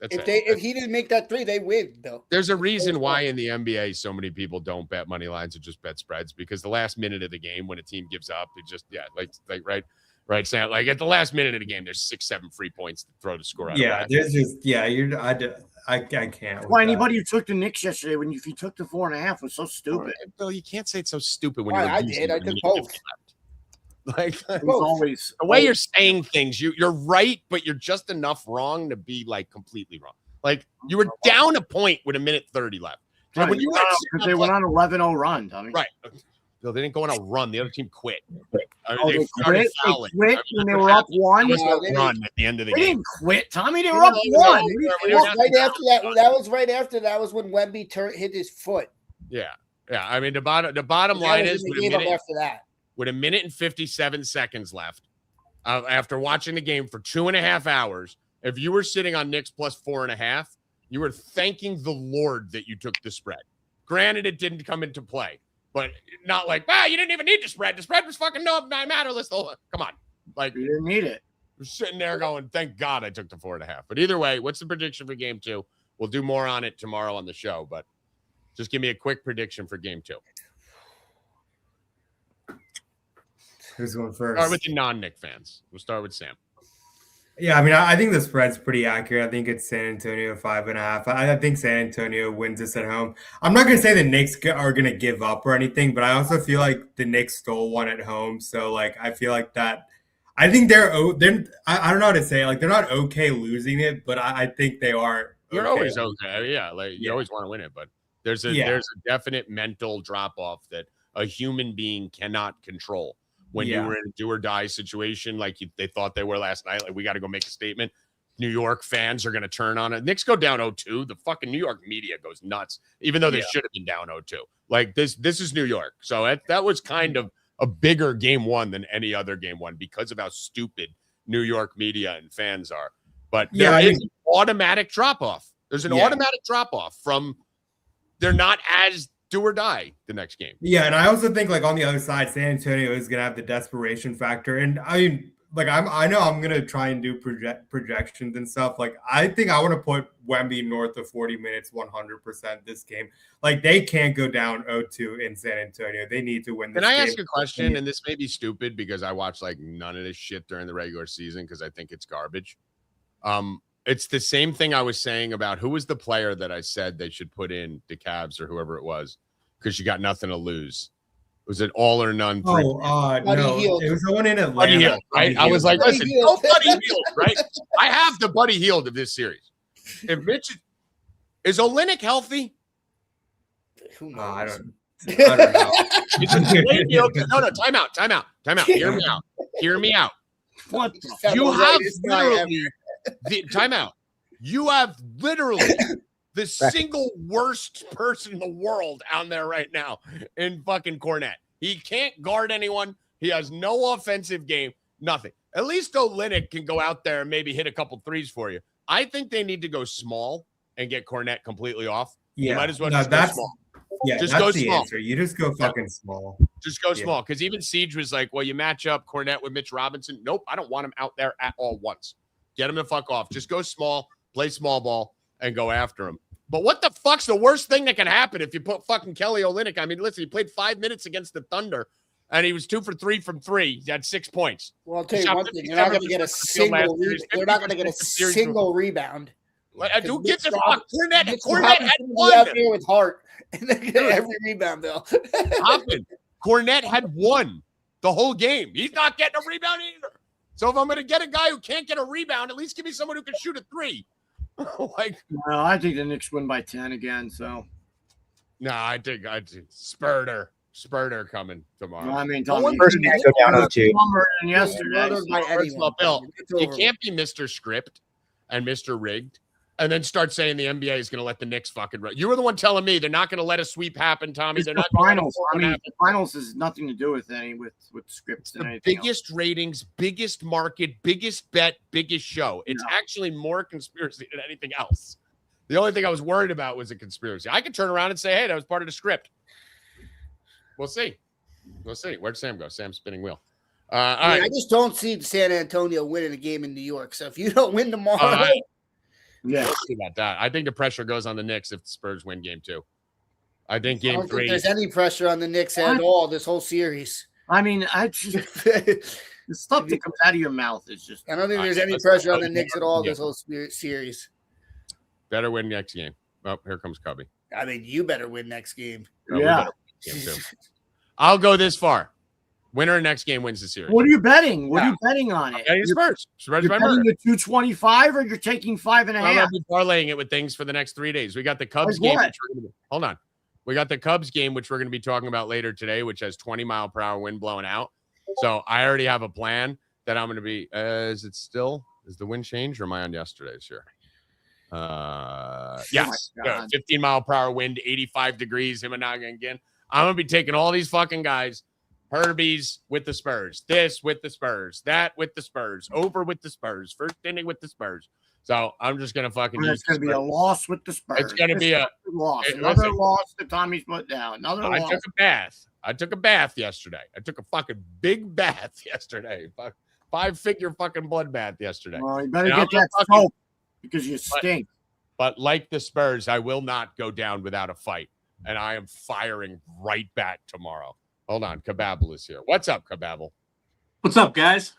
Speaker 2: If he didn't make that 3, they win though.
Speaker 1: There's a reason why in the NBA so many people don't bet money lines and just bet spreads, because the last minute of the game when a team gives up, it just right, Sam. Like at the last minute of the game, there's 6-7 free points to throw to score out.
Speaker 3: Yeah, there's just I can't.
Speaker 4: Why anybody who took the Knicks yesterday if you took the 4.5 was so stupid.
Speaker 1: Bill, you can't say it's so stupid when
Speaker 2: I did. I took both.
Speaker 1: Like
Speaker 4: It was always
Speaker 1: the way you're saying things, you're right, but you're just enough wrong to be like completely wrong. Like you were down a point with 1:30 left.
Speaker 4: right.
Speaker 1: When you
Speaker 4: they went on 11-0 run, Tommy.
Speaker 1: right. No, they didn't go on a run. The other team quit.
Speaker 4: They quit when they were up 1.
Speaker 1: It was a run at the end of the
Speaker 4: They
Speaker 1: game.
Speaker 4: didn't quit, Tommy. They were up 1.
Speaker 2: Right after that was right after that was when Wemby hit his foot.
Speaker 1: Yeah. I mean, the bottom line is
Speaker 2: they gave up after that.
Speaker 1: with 1 minute and 57 seconds left, after watching the game for 2.5 hours, if you were sitting on Knicks plus 4.5, you were thanking the Lord that you took the spread. Granted, it didn't come into play, but not like, you didn't even need the spread. The spread was fucking matterless. Come on. Like,
Speaker 4: You didn't need it.
Speaker 1: we're sitting there going, thank God I took the 4.5. But either way, what's the prediction for game 2? We'll do more on it tomorrow on the show, but just give me a quick prediction for game 2.
Speaker 3: Who's going first?
Speaker 1: Start with the non-Knick fans. We'll start with Sam.
Speaker 3: Yeah, I mean, I think the spread's pretty accurate. I think it's San Antonio 5.5. I think San Antonio wins this at home. I'm not going to say the Knicks are going to give up or anything, but I also feel like the Knicks stole one at home. So, like, I feel like that. I think they're I don't know how to say it. Like, they're not okay losing it, but I think they are.
Speaker 1: You're always okay. Yeah, like you always want to win it, but there's a definite mental drop off that a human being cannot control. When you were in a do or die situation, like they thought they were last night, like we got to go make a statement. New York fans are going to turn on it. Knicks go down 0-2. The fucking New York media goes nuts, even though they should have been down 0-2. Like this is New York. So that was kind of a bigger game 1 than any other game 1 because of how stupid New York media and fans are. But there is an automatic drop off. There's an automatic drop off from they're not as do or die the next game. Yeah,
Speaker 3: and I also think like on the other side, San Antonio is gonna have the desperation factor. And I mean, like I know I'm gonna try and do projections and stuff. Like I think I want to put Wemby north of 40 minutes 100% this game. Like they can't go down 0-2 in San Antonio. They need to win this game.
Speaker 1: Can I ask a question? And this may be stupid because I watch like none of this shit during the regular season because I think it's garbage. It's the same thing I was saying about who was the player that I said they should put in the Cavs or whoever it was because you got nothing to lose. Was it all or none?
Speaker 3: No, it was the one in Atlanta.
Speaker 1: Buddy Hield, right? I was like, listen, go Buddy Hield, right? I have the Buddy Hield of this series. If Mitch is Olynyk healthy?
Speaker 2: Who knows?
Speaker 3: I don't know.
Speaker 1: No, time out. Hear me out.
Speaker 4: What?
Speaker 1: You have literally time out. You have literally the single worst person in the world out there right now in fucking Cornette. He can't guard anyone. He has no offensive game. Nothing. At least Olynyk can go out there and maybe hit a couple threes for you. I think they need to go small and get Cornette completely off. You might as well just go small.
Speaker 3: Yeah, just
Speaker 1: go
Speaker 3: the
Speaker 1: small.
Speaker 3: Answer. You just go fucking small.
Speaker 1: Just go small. Because even Siege was like, well, you match up Cornette with Mitch Robinson. Nope, I don't want him out there at all once. Get him the fuck off. Just go small, play small ball, and go after him. But what the fuck's the worst thing that can happen if you put fucking Kelly Olynyk? I mean, listen, he played 5 minutes against the Thunder, and he was 2 for 3 from 3. He had 6 points.
Speaker 2: Well, I'll tell you one thing. You're not going to get a single rebound.
Speaker 1: Who gives a fuck? Cornette had
Speaker 2: one. Out there with heart. And then get every rebound, Bill.
Speaker 1: Cornette had 1 the whole game. He's not getting a rebound either. So if I'm going to get a guy who can't get a rebound, at least give me someone who can shoot a 3.
Speaker 4: No, I think the Knicks win by 10 again. So,
Speaker 1: no, I think Spurter coming tomorrow.
Speaker 4: No, I mean,
Speaker 5: first man go down 0-2.
Speaker 1: Bill, you can't be Mr. Script and Mr. Rigged and then start saying the NBA is going to let the Knicks fucking run. You were the one telling me they're not going to let a sweep happen, Tommy.
Speaker 4: It's
Speaker 1: They're
Speaker 4: the
Speaker 1: not going
Speaker 4: finals.
Speaker 1: to
Speaker 4: I mean, the finals has nothing to do with scripts and
Speaker 1: the
Speaker 4: anything
Speaker 1: biggest ratings, biggest market, biggest bet, biggest show. It's actually more conspiracy than anything else. The only thing I was worried about was a conspiracy. I could turn around and say, hey, that was part of the script. We'll see. Where'd Sam go? Sam's spinning wheel. All right.
Speaker 2: I just don't see San Antonio winning a game in New York. So if you don't win tomorrow,
Speaker 4: Yeah.
Speaker 1: We'll see about that. I think the pressure goes on the Knicks if the Spurs win game 2. I think
Speaker 2: I
Speaker 1: game
Speaker 2: don't
Speaker 1: 3.
Speaker 2: think there's any pressure on the Knicks at all this whole series.
Speaker 4: I mean, the stuff that comes out of your mouth is just.
Speaker 2: I don't think there's any pressure on the Knicks at all this whole series.
Speaker 1: Better win next game. Oh, here comes Cubby.
Speaker 2: I mean, you better win next game.
Speaker 4: Yeah.
Speaker 1: I'll go this far. Winner of next game wins the series.
Speaker 4: What are you betting? What are you betting on it?
Speaker 1: You're Spurs.
Speaker 4: You're betting the 225 or you're taking 5.5?
Speaker 1: I'm going to be parlaying it with things for the next 3 days. We got the Cubs game. Hold on. We got the Cubs game, which we're going to be talking about later today, which has 20-mile-per-hour wind blowing out. So I already have a plan that I'm going to be. Is the wind change or am I on yesterday's here? Yes. 15-mile-per-hour wind, 85 degrees. Himanaga again. I'm going to be taking all these fucking guys. Herbies with the Spurs. This with the Spurs. That with the Spurs. Over with the Spurs. First inning with the Spurs. So I'm just going to fucking.
Speaker 4: It's going to be a loss with the Spurs.
Speaker 1: It's going to be a
Speaker 4: loss. Another loss that Tommy's put down. Another loss.
Speaker 1: I took a bath yesterday. I took a fucking big bath yesterday. 5-figure fucking blood bath yesterday.
Speaker 4: Well, you better get that soap because you stink.
Speaker 1: But like the Spurs, I will not go down without a fight. And I am firing right back tomorrow. Hold on. Kababble is here. What's up, Kababble?
Speaker 6: What's up, guys?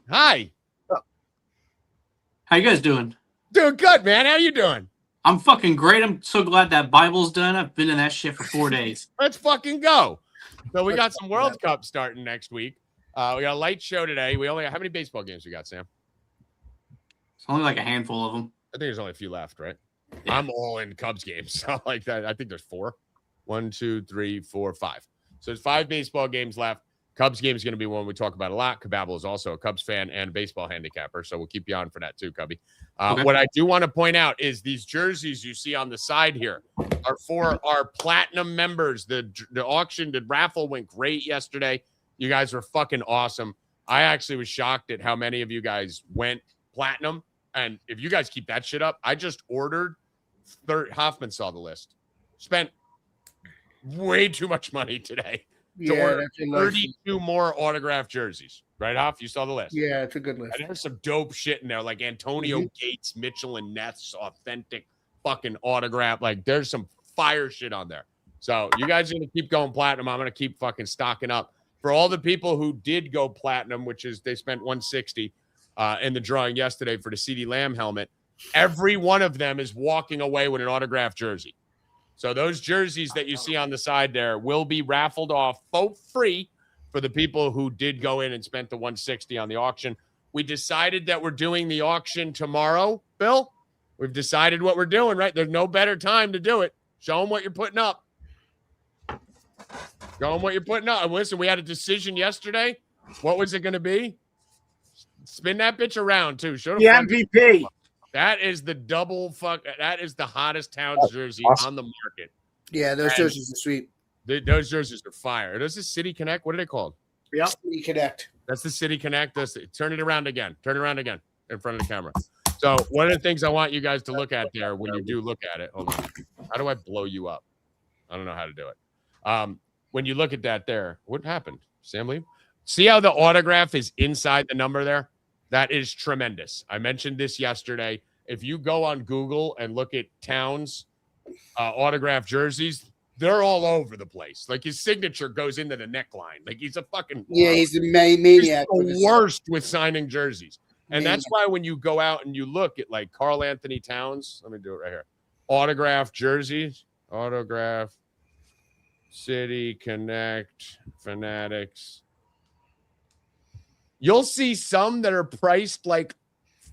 Speaker 1: Hi.
Speaker 6: How you guys doing?
Speaker 1: Doing good, man. How you doing?
Speaker 6: I'm fucking great. I'm so glad that Bible's done. I've been in that shit for 4 days.
Speaker 1: Let's fucking go. So we got some World Cup starting next week. We got a light show today. We only how many baseball games we got, Sam?
Speaker 6: It's only like a handful of them.
Speaker 1: I think there's only a few left, right?
Speaker 6: Yeah.
Speaker 1: I'm all in Cubs games. So like that. I think there's 4. 1, 2, 3, 4, 5. So there's 5 baseball games left. Cubs game is going to be one we talk about a lot. Kababble is also a Cubs fan and a baseball handicapper, so we'll keep you on for that too, Cubby. Okay. What I do want to point out is these jerseys you see on the side here are for our platinum members. The auction, the raffle went great yesterday. You guys were fucking awesome. I actually was shocked at how many of you guys went platinum. And if you guys keep that shit up, I just ordered. Hoffman saw the list. Spent way too much money today.
Speaker 2: Yeah,
Speaker 1: 32 more autographed jerseys. Right, Hoff? You saw the list.
Speaker 2: Yeah, it's a good list.
Speaker 1: And there's some dope shit in there, like Antonio Gates, Mitchell, and Neth's authentic fucking autograph. Like, there's some fire shit on there. So you guys are going to keep going platinum. I'm going to keep fucking stocking up. For all the people who did go platinum, which is they spent $160 in the drawing yesterday for the CeeDee Lamb helmet, every one of them is walking away with an autographed jersey. So those jerseys that you see on the side there will be raffled off for free for the people who did go in and spent the $160 on the auction. We decided that we're doing the auction tomorrow, Bill. We've decided what we're doing, right? There's no better time to do it. Show them what you're putting up. Show them what you're putting up. And listen, we had a decision yesterday. What was it going to be? Spin that bitch around, too. Show them
Speaker 4: the MVP.
Speaker 1: That is the double fuck. That is the hottest Towns jersey on the market.
Speaker 2: Yeah, those jerseys are sweet.
Speaker 1: Those jerseys are fire. Those is City Connect. What are they called?
Speaker 4: Yep.
Speaker 2: City Connect.
Speaker 1: That's the City Connect. Turn it around again. Turn it around again in front of the camera. So one of the things I want you guys to look at there when you do look at it. Hold on. How do I blow you up? I don't know how to do it. When you look at that there, what happened? Sam leave? See how the autograph is inside the number there? That is tremendous. I mentioned this yesterday. If you go on Google and look at Towns autographed jerseys, they're all over the place. Like his signature goes into the neckline. Like he's a fucking
Speaker 2: he's the maniac.
Speaker 1: He's the worst with signing jerseys. And that's why when you go out and you look at like Karl Anthony Towns, let me do it right here. Autographed jerseys, autograph, City Connect, Fanatics. You'll see some that are priced like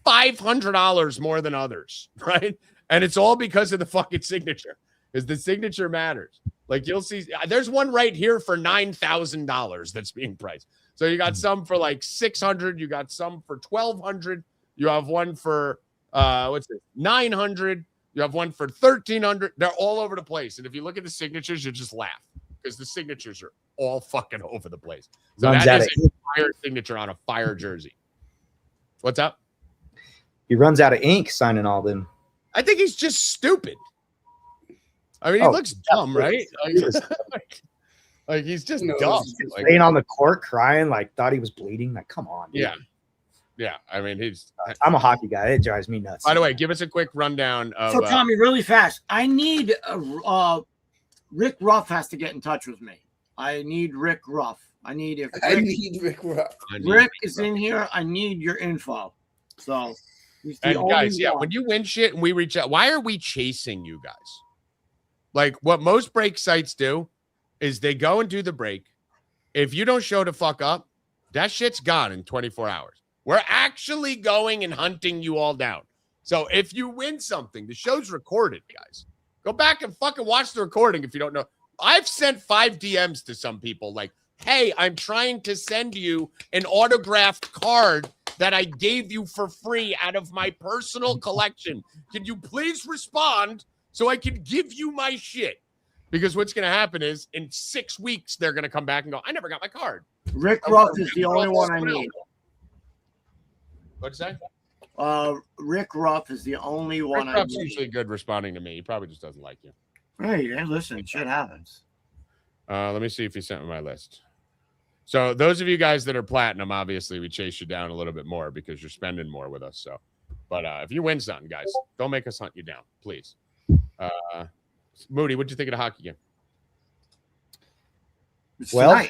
Speaker 1: $500 more than others, right? And it's all because of the fucking signature, because the signature matters. Like you'll see, there's one right here for $9,000 that's being priced. So you got some for like $600, you got some for $1,200, you have one for what's it? 900. You have one for 1,300. They're all over the place. And if you look at the signatures, you just laugh because the signatures are all fucking over the place. So
Speaker 5: Runs
Speaker 1: that
Speaker 5: out
Speaker 1: is
Speaker 5: of
Speaker 1: a fire signature on a fire jersey. What's up?
Speaker 5: He runs out of ink signing all them.
Speaker 1: I think he's just stupid. I mean, he looks dumb, right? Like he's just dumb. Like,
Speaker 5: Laying on the court crying, like thought he was bleeding. Like, come on. Dude.
Speaker 1: yeah. Yeah. I mean, he's.
Speaker 5: I'm a hockey guy. It drives me nuts.
Speaker 1: By the way, give us a quick rundown of.
Speaker 4: So, Tommy, really fast. I need Rick Ruff has to get in touch with me. I need Rick Ruff. I need
Speaker 2: Rick Ruff.
Speaker 4: Rick is in here. I need your info. So, he's the
Speaker 1: and guys,
Speaker 4: only one.
Speaker 1: when you win shit and we reach out, why are we chasing you guys? Like what most break sites do is they go and do the break. If you don't show the fuck up, that shit's gone in 24 hours. We're actually going and hunting you all down. So if you win something, the show's recorded, guys. Go back and fucking watch the recording if you don't know. I've sent 5 DMs to some people like, hey, I'm trying to send you an autographed card that I gave you for free out of my personal collection. Can you please respond so I can give you my shit? Because what's going to happen is in 6 weeks, they're going to come back and go, I never got my card.
Speaker 4: Rick Ruff is the only one I need.
Speaker 1: What's that?
Speaker 4: Rick Ruff is the only one
Speaker 1: Rick
Speaker 4: I
Speaker 1: Ruff's
Speaker 4: need.
Speaker 1: usually good responding to me. He probably just doesn't like you.
Speaker 4: Hey, listen, shit happens.
Speaker 1: Let me see if he sent me my list. So those of you guys that are platinum, obviously we chase you down a little bit more because you're spending more with us. So, but if you win something, guys, don't make us hunt you down, please. Moody, what'd you think of the hockey game?
Speaker 5: Well,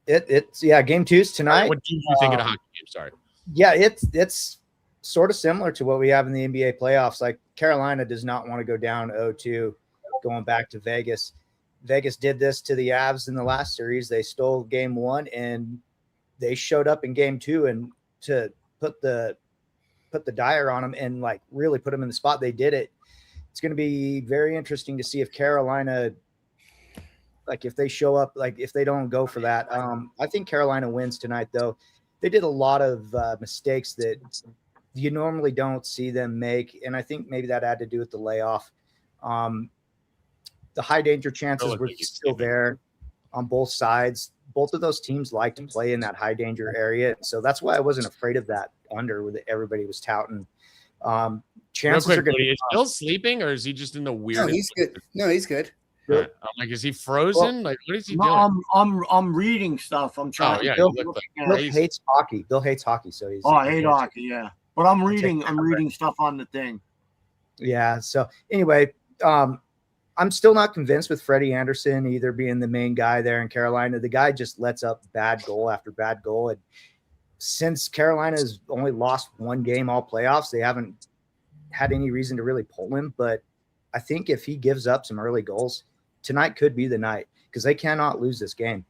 Speaker 5: it's game 2's tonight.
Speaker 1: What did you think of the hockey game? Sorry.
Speaker 5: Yeah, it's sort of similar to what we have in the NBA playoffs. Like Carolina does not want to go down 0-2 going back to Vegas. Vegas did this to the Avs in the last series. They stole game 1 and they showed up in game 2 and to put the dire on them and like really put them in the spot. They did it. It's going to be very interesting to see if Carolina, like if they show up, like if they don't go for that. I think Carolina wins tonight though. They did a lot of mistakes that you normally don't see them make. And I think maybe that had to do with the layoff. The high danger chances were still there on both sides. Both of those teams like to play in that high danger area. So that's why I wasn't afraid of that under with everybody was touting. Chances
Speaker 1: Real quick,
Speaker 5: are going to
Speaker 1: is Bill sleeping or is he just in the weirdest?
Speaker 2: No, he's good. No, he's good.
Speaker 1: I'm like, is he frozen? Like, what is he doing?
Speaker 4: I'm reading stuff. I'm trying.
Speaker 1: Oh, yeah,
Speaker 5: Bill,
Speaker 1: he looked like
Speaker 5: Bill
Speaker 1: crazy.
Speaker 5: hates hockey. Bill hates hockey, so he's.
Speaker 4: Oh, I hate hockey. Yeah, but I'm reading stuff on the thing.
Speaker 5: Yeah. So anyway, I'm still not convinced with Freddie Anderson either being the main guy there in Carolina. The guy just lets up bad goal after bad goal, and since Carolina's only lost 1 game all playoffs, they haven't had any reason to really pull him. But I think if he gives up some early goals, tonight could be the night because they cannot lose this game.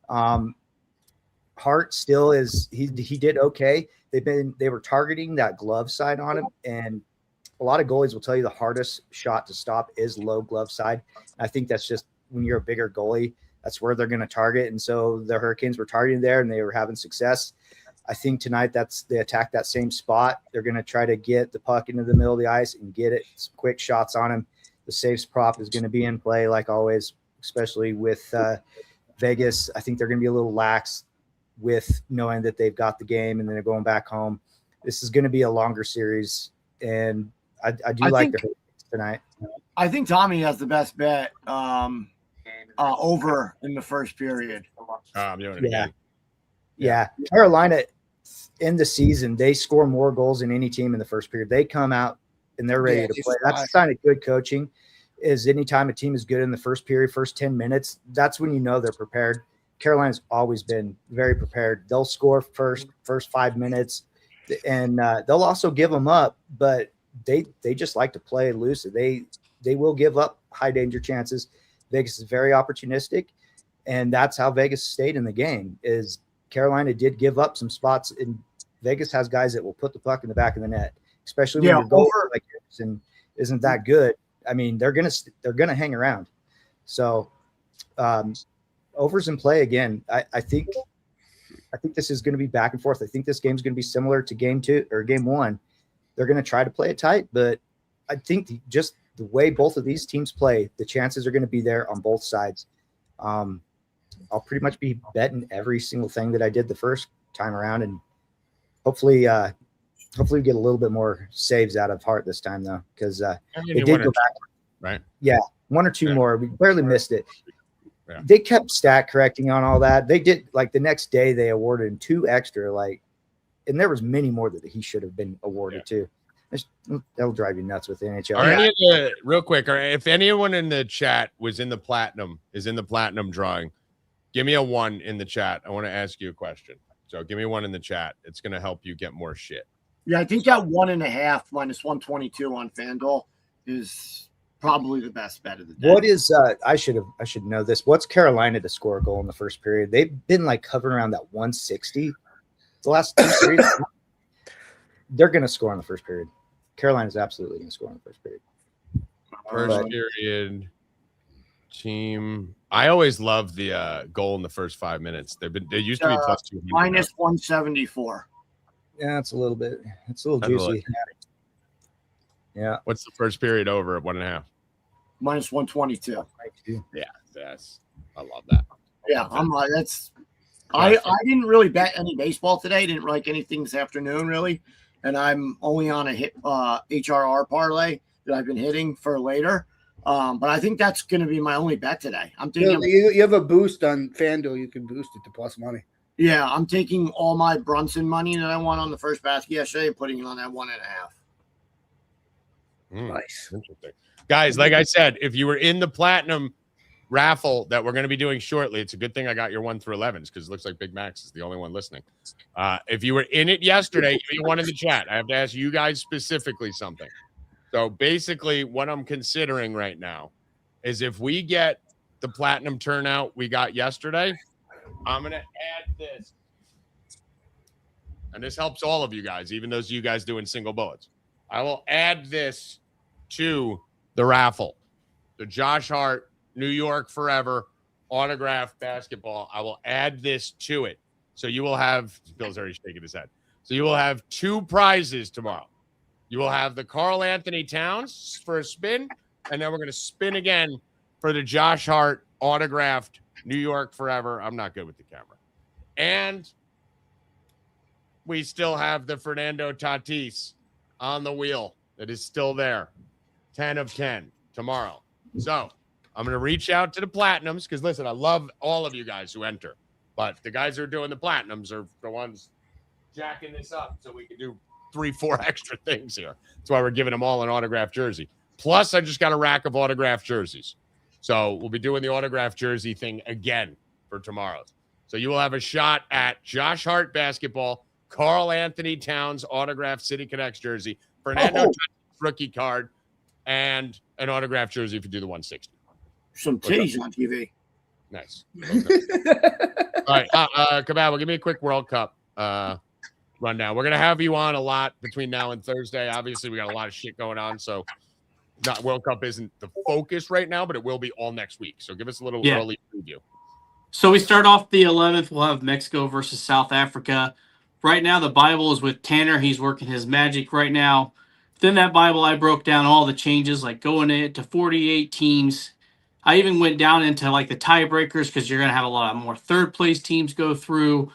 Speaker 5: Hart still is he did okay. They were targeting that glove side on him, and a lot of goalies will tell you the hardest shot to stop is low glove side. I think that's just when you're a bigger goalie, that's where they're going to target. And so the Hurricanes were targeting there and they were having success. I think tonight they attack that same spot. They're going to try to get the puck into the middle of the ice and get it some quick shots on him. The saves prop is going to be in play like always, especially with Vegas. I think they're going to be a little lax with knowing that they've got the game and then they're going back home. This is going to be a longer series, and I do like the Hurricanes tonight.
Speaker 4: I think Tommy has the best bet over in the first period.
Speaker 1: I'm doing it again.
Speaker 5: Yeah. Carolina in the season, they score more goals than any team in the first period. They come out and they're ready to play. That's a sign of good coaching. Is anytime a team is good in the first period, first 10 minutes, that's when you know they're prepared. Carolina's always been very prepared. They'll score first 5 minutes, and they'll also give them up, but they just like to play loose. They will give up high danger chances. Vegas is very opportunistic, and that's how Vegas stayed in the game. Is Carolina did give up some spots, and Vegas has guys that will put the puck in the back of the net, especially when your goalie like Anderson isn't that good. I mean, they're gonna hang around. So overs in play again. I think this is going to be back and forth. I think this game's going to be similar to game 2 or game 1. they're going to try to play it tight, but I think just the way both of these teams play, the chances are going to be there on both sides. I'll pretty much be betting every single thing that I did the first time around, and hopefully we get a little bit more saves out of Hart this time, though, because it did go back.
Speaker 1: Right?
Speaker 5: Yeah, one or two more. We barely missed it.
Speaker 1: Yeah.
Speaker 5: They kept stat correcting on all that. They did, like, the next day they awarded him 2 extra, like, and there was many more that he should have been awarded too. That'll drive you nuts with the NHL.
Speaker 1: Real quick, if anyone in the chat is in the platinum drawing, give me a 1 in the chat. I want to ask you a question. So give me 1 in the chat. It's going to help you get more shit.
Speaker 4: Yeah, I think that 1.5 minus 122 on FanDuel is probably the best bet of the day.
Speaker 5: What is I should know this. What's Carolina to score a goal in the first period? They've been like hovering around that 160 the last 2 series. They're going to score in the first period. Carolina's absolutely going to score in the first period.
Speaker 1: First period team. I always love the goal in the first 5 minutes. They used to be plus 200.
Speaker 4: Minus 174.
Speaker 5: Yeah, it's a little juicy. Yeah.
Speaker 1: What's the first period over at 1.5?
Speaker 4: Minus 122.
Speaker 1: Yeah, I love that.
Speaker 4: Yeah, I'm like I didn't really bet any baseball today. Didn't like anything this afternoon really, and I'm only on a HRR parlay that I've been hitting for later. But I think that's going to be my only bet today. I'm thinking
Speaker 2: you have a boost on FanDuel. You can boost it to plus money.
Speaker 4: Yeah, I'm taking all my Brunson money that I won on the first basket yesterday and putting it on that 1.5.
Speaker 2: Nice.
Speaker 1: Interesting. Guys, like I said, if you were in the platinum raffle that we're going to be doing shortly, it's a good thing I got your 1 through 11s because it looks like Big Max is the only one listening. If you were in it yesterday, give me 1 in the chat. I have to ask you guys specifically something. So basically what I'm considering right now is if we get the platinum turnout we got yesterday, I'm going to add this. And this helps all of you guys, even those you guys doing single bullets. I will add this to the raffle. The Josh Hart, New York Forever autographed basketball. I will add this to it. So you will have, Bill's already shaking his head. So you will have 2 prizes tomorrow. You will have the Karl Anthony Towns for a spin, and then we're going to spin again for the Josh Hart autographed New York Forever. I'm not good with the camera. And we still have the Fernando Tatis on the wheel that is still there. 10 of 10 tomorrow. So I'm going to reach out to the platinums because, listen, I love all of you guys who enter. But the guys who are doing the platinums are the ones jacking this up so we can do 3-4 extra things here. That's why we're giving them all an autographed jersey. Plus, I just got a rack of autographed jerseys. So we'll be doing the autographed jersey thing again for tomorrow's. So you will have a shot at Josh Hart basketball, Karl Anthony Towns autographed City Connects jersey, Fernando rookie card, and an autographed jersey if you do the 160.
Speaker 4: Some titties on TV.
Speaker 1: Nice. All right. Cabal, give me a quick World Cup rundown. We're going to have you on a lot between now and Thursday. Obviously, we got a lot of shit going on. So World Cup isn't the focus right now, but it will be all next week. So give us a little early preview.
Speaker 6: So we start off the 11th. We'll have Mexico versus South Africa. Right now, the Bible is with Tanner. He's working his magic right now. Within that Bible, I broke down all the changes, like going into 48 teams. I even went down into like the tiebreakers because you're going to have a lot more third place teams go through.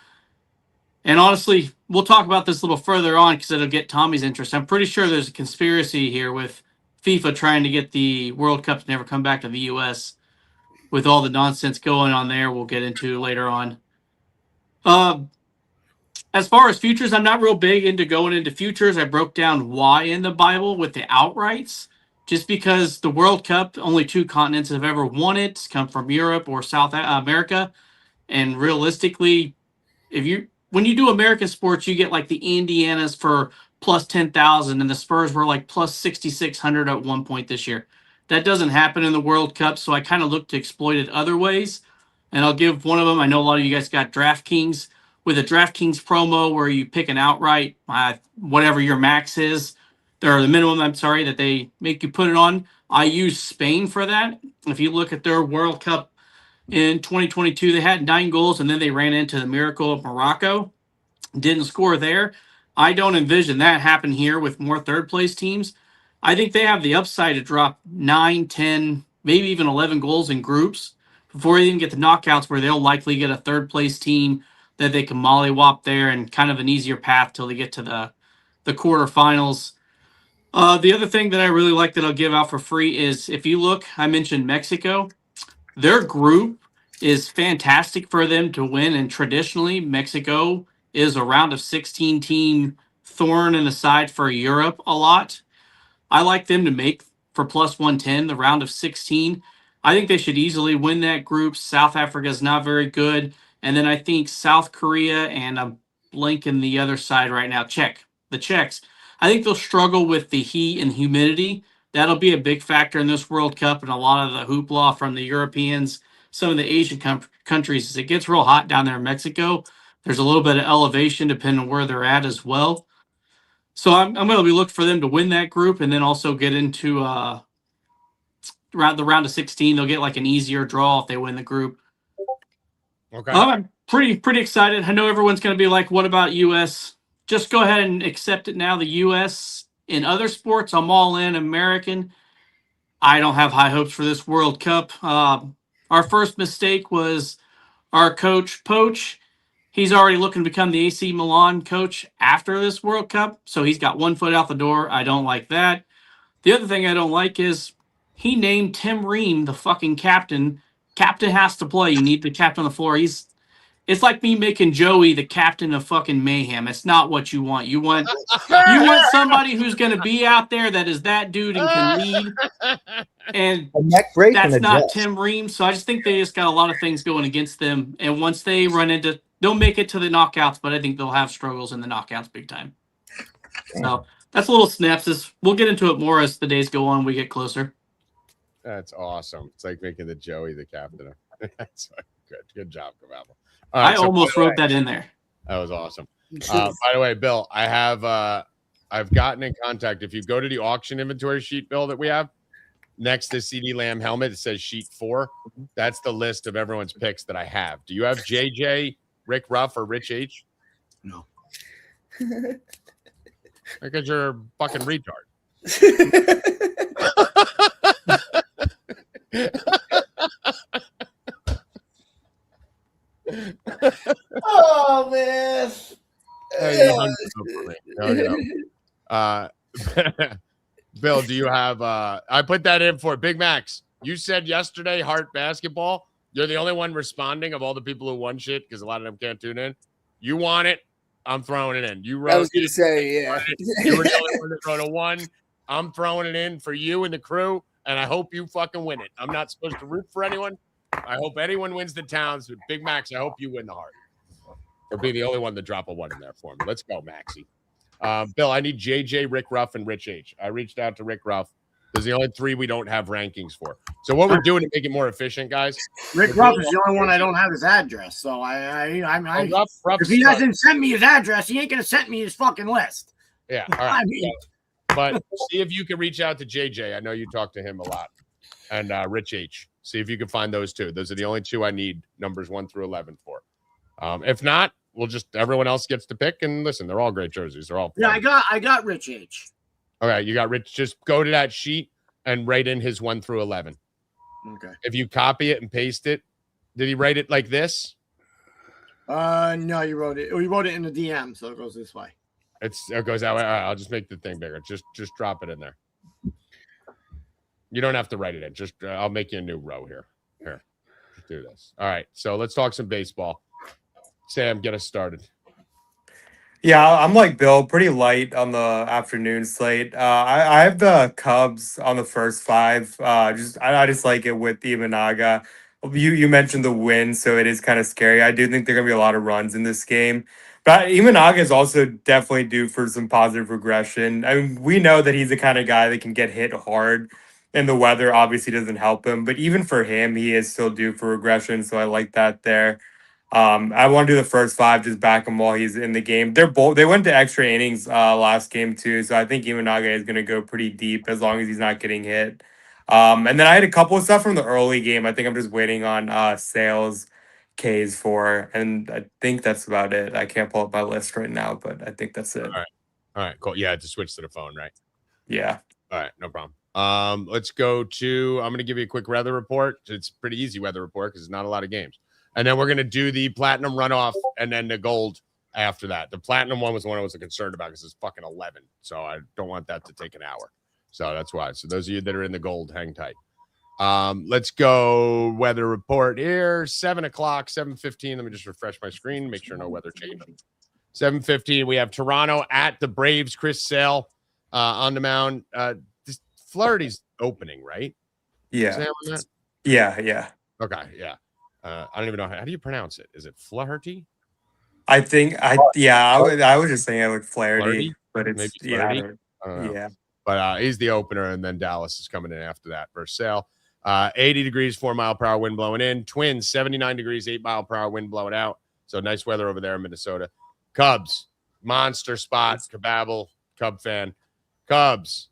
Speaker 6: And honestly, we'll talk about this a little further on because it'll get Tommy's interest. I'm pretty sure there's a conspiracy here with FIFA trying to get the World Cup to never come back to the U.S. with all the nonsense going on there. We'll get into later on. As far as futures, I'm not real big into going into futures. I broke down why in the Bible with the outrights. Just because the World Cup, only 2 continents have ever won it, come from Europe or South America. And realistically, when you do American sports, you get like the Indianas for plus 10,000 and the Spurs were like plus 6,600 at one point this year. That doesn't happen in the World Cup, so I kind of look to exploit it other ways. And I'll give one of them. I know a lot of you guys got DraftKings. With a DraftKings promo where you pick an outright, whatever your max is, or the minimum, that they make you put it on. I use Spain for that. If you look at their World Cup in 2022, they had 9 goals, and then they ran into the miracle of Morocco. Didn't score there. I don't envision that happen here with more third place teams. I think they have the upside to drop 9, 10, maybe even 11 goals in groups before they even get to knockouts, where they'll likely get a third place team that they can mollywop there and kind of an easier path till they get to the quarterfinals. The other thing that I really like that I'll give out for free is, if you look, I mentioned Mexico. Their group is fantastic for them to win, and traditionally Mexico is a round of 16 team thorn in the side for Europe a lot. I like them to make for plus 110 the round of 16. I think they should easily win that group. South Africa is not very good. And then I think South Korea, and I'm blanking the other side right now, the Czechs. I think they'll struggle with the heat and humidity. That'll be a big factor in this World Cup, and a lot of the hoopla from the Europeans, some of the Asian countries. As it gets real hot down there in Mexico, there's a little bit of elevation depending on where they're at as well. So I'm going to be looking for them to win that group, and then also get into the round of 16. They'll get like an easier draw if they win the group.
Speaker 1: Okay.
Speaker 6: I'm pretty excited. I know everyone's going to be like, what about U.S.? Just go ahead and accept it now. The U.S. in other sports, I'm all in. American, I don't have high hopes for this World Cup. Our first mistake was our coach, Poach. He's already looking to become the AC Milan coach after this World Cup, so he's got 1 foot out the door. I don't like that. The other thing I don't like is he named Tim Ream the fucking captain. Captain has to play. You need the captain on the floor. It's like me making Joey the captain of fucking mayhem. It's not what you want. You want somebody who's going to be out there that is that dude and can lead. And that's not Tim Ream. So I just think they just got a lot of things going against them. And once they they'll make it to the knockouts, but I think they'll have struggles in the knockouts big time. So that's a little synopsis. We'll get into it more as the days go on. We get closer.
Speaker 1: That's awesome. It's like making the Joey the captain. That's good. Good job, Cavappo.
Speaker 6: I almost wrote that in there.
Speaker 1: That was awesome. By the way, Bill, I've gotten in contact. If you go to the auction inventory sheet, Bill, that we have next to CD Lamb helmet, it says sheet 4. That's the list of everyone's picks that I have. Do you have JJ, Rick Ruff, or Rich H?
Speaker 4: No.
Speaker 1: Because you're a fucking retard.
Speaker 2: Oh man.
Speaker 1: Bill, do you have I put that in for Big Max. You said yesterday Heart Basketball. You're the only one responding of all the people who won shit because a lot of them can't tune in. You want it, I'm throwing it in. You wrote
Speaker 2: I was gonna say, yeah.
Speaker 1: You were the only one that wrote a 1. I'm throwing it in for you and the crew, and I hope you fucking win it. I'm not supposed to root for anyone. I hope anyone wins the towns. But Big Max, I hope you win the heart. Or be the only one to drop a 1 in there for me. Let's go, Maxie. Bill, I need JJ, Rick Ruff, and Rich H. I reached out to Rick Ruff. There's the only 3 we don't have rankings for. So what we're doing to make it more efficient, guys.
Speaker 4: Rick Ruff is the only one I don't have his address. So
Speaker 1: Ruff
Speaker 4: if he doesn't send me his address, he ain't gonna send me his fucking list.
Speaker 1: Yeah. All right. But see if you can reach out to JJ. I know you talk to him a lot. And Rich H. See if you can find those 2. Those are the only 2 I need numbers 1 through 11 for. If not, we'll just everyone else gets to pick. And listen, they're all great jerseys. They're all fun.
Speaker 4: Yeah, I got Rich H.
Speaker 1: All right, you got Rich. Just go to that sheet and write in his 1 through 11.
Speaker 4: Okay.
Speaker 1: If you copy it and paste it, did he write it like this?
Speaker 4: No, you wrote it. He wrote it in the DM, so it goes this way.
Speaker 1: It goes that way. All right, I'll just make the thing bigger. Just drop it in there. You don't have to write it in. Just I'll make you a new row here. Here, just do this. All right. So let's talk some baseball. Sam, get us started.
Speaker 3: Yeah, I'm like Bill, pretty light on the afternoon slate. I have the Cubs on the first 5. I just like it with Imanaga. You mentioned the win, so it is kind of scary. I do think there are gonna be a lot of runs in this game. But Imanaga is also definitely due for some positive regression. I mean, we know that he's the kind of guy that can get hit hard, and the weather obviously doesn't help him. But even for him, he is still due for regression, so I like that there. I want to do the first 5, just back him while he's in the game. They went to extra innings last game too, so I think Imanaga is going to go pretty deep as long as he's not getting hit. And then I had a couple of stuff from the early game. I think I'm just waiting on Sales
Speaker 7: Ks for, and I think that's about it. I can't pull up my list right now, but I think that's it.
Speaker 1: All right, cool. Yeah, to switch to the phone, right?
Speaker 7: Yeah.
Speaker 1: All right, no problem. Let's go to. I'm going to give you a quick weather report. It's a pretty easy weather report because it's not a lot of games, and then we're going to do the platinum runoff and then the gold after that. The platinum one was the one I was concerned about because it's fucking 11, so I don't want that to take an hour. So that's why. So those of you that are in the gold, hang tight. Let's go weather report here. 7 o'clock, 7:15. Let me just refresh my screen, make sure no weather changed. 7:15. We have Toronto at the Braves. Chris Sale on the mound. Flaherty's opening, right?
Speaker 7: Yeah. Yeah.
Speaker 1: Okay, yeah. I don't even know how do you pronounce it. Is it Flaherty?
Speaker 7: I think I was just saying it with Flaherty, but it's
Speaker 1: maybe Flaherty. I don't know.
Speaker 7: Yeah.
Speaker 1: But he's the opener, and then Dallas is coming in after that versus Sale. 80 degrees, 4-mile-per-hour wind blowing in. Twins, 79 degrees, 8-mile-per-hour wind blowing out. So nice weather over there in Minnesota. Cubs, monster spot. Kababble, Cub fan. Cubs,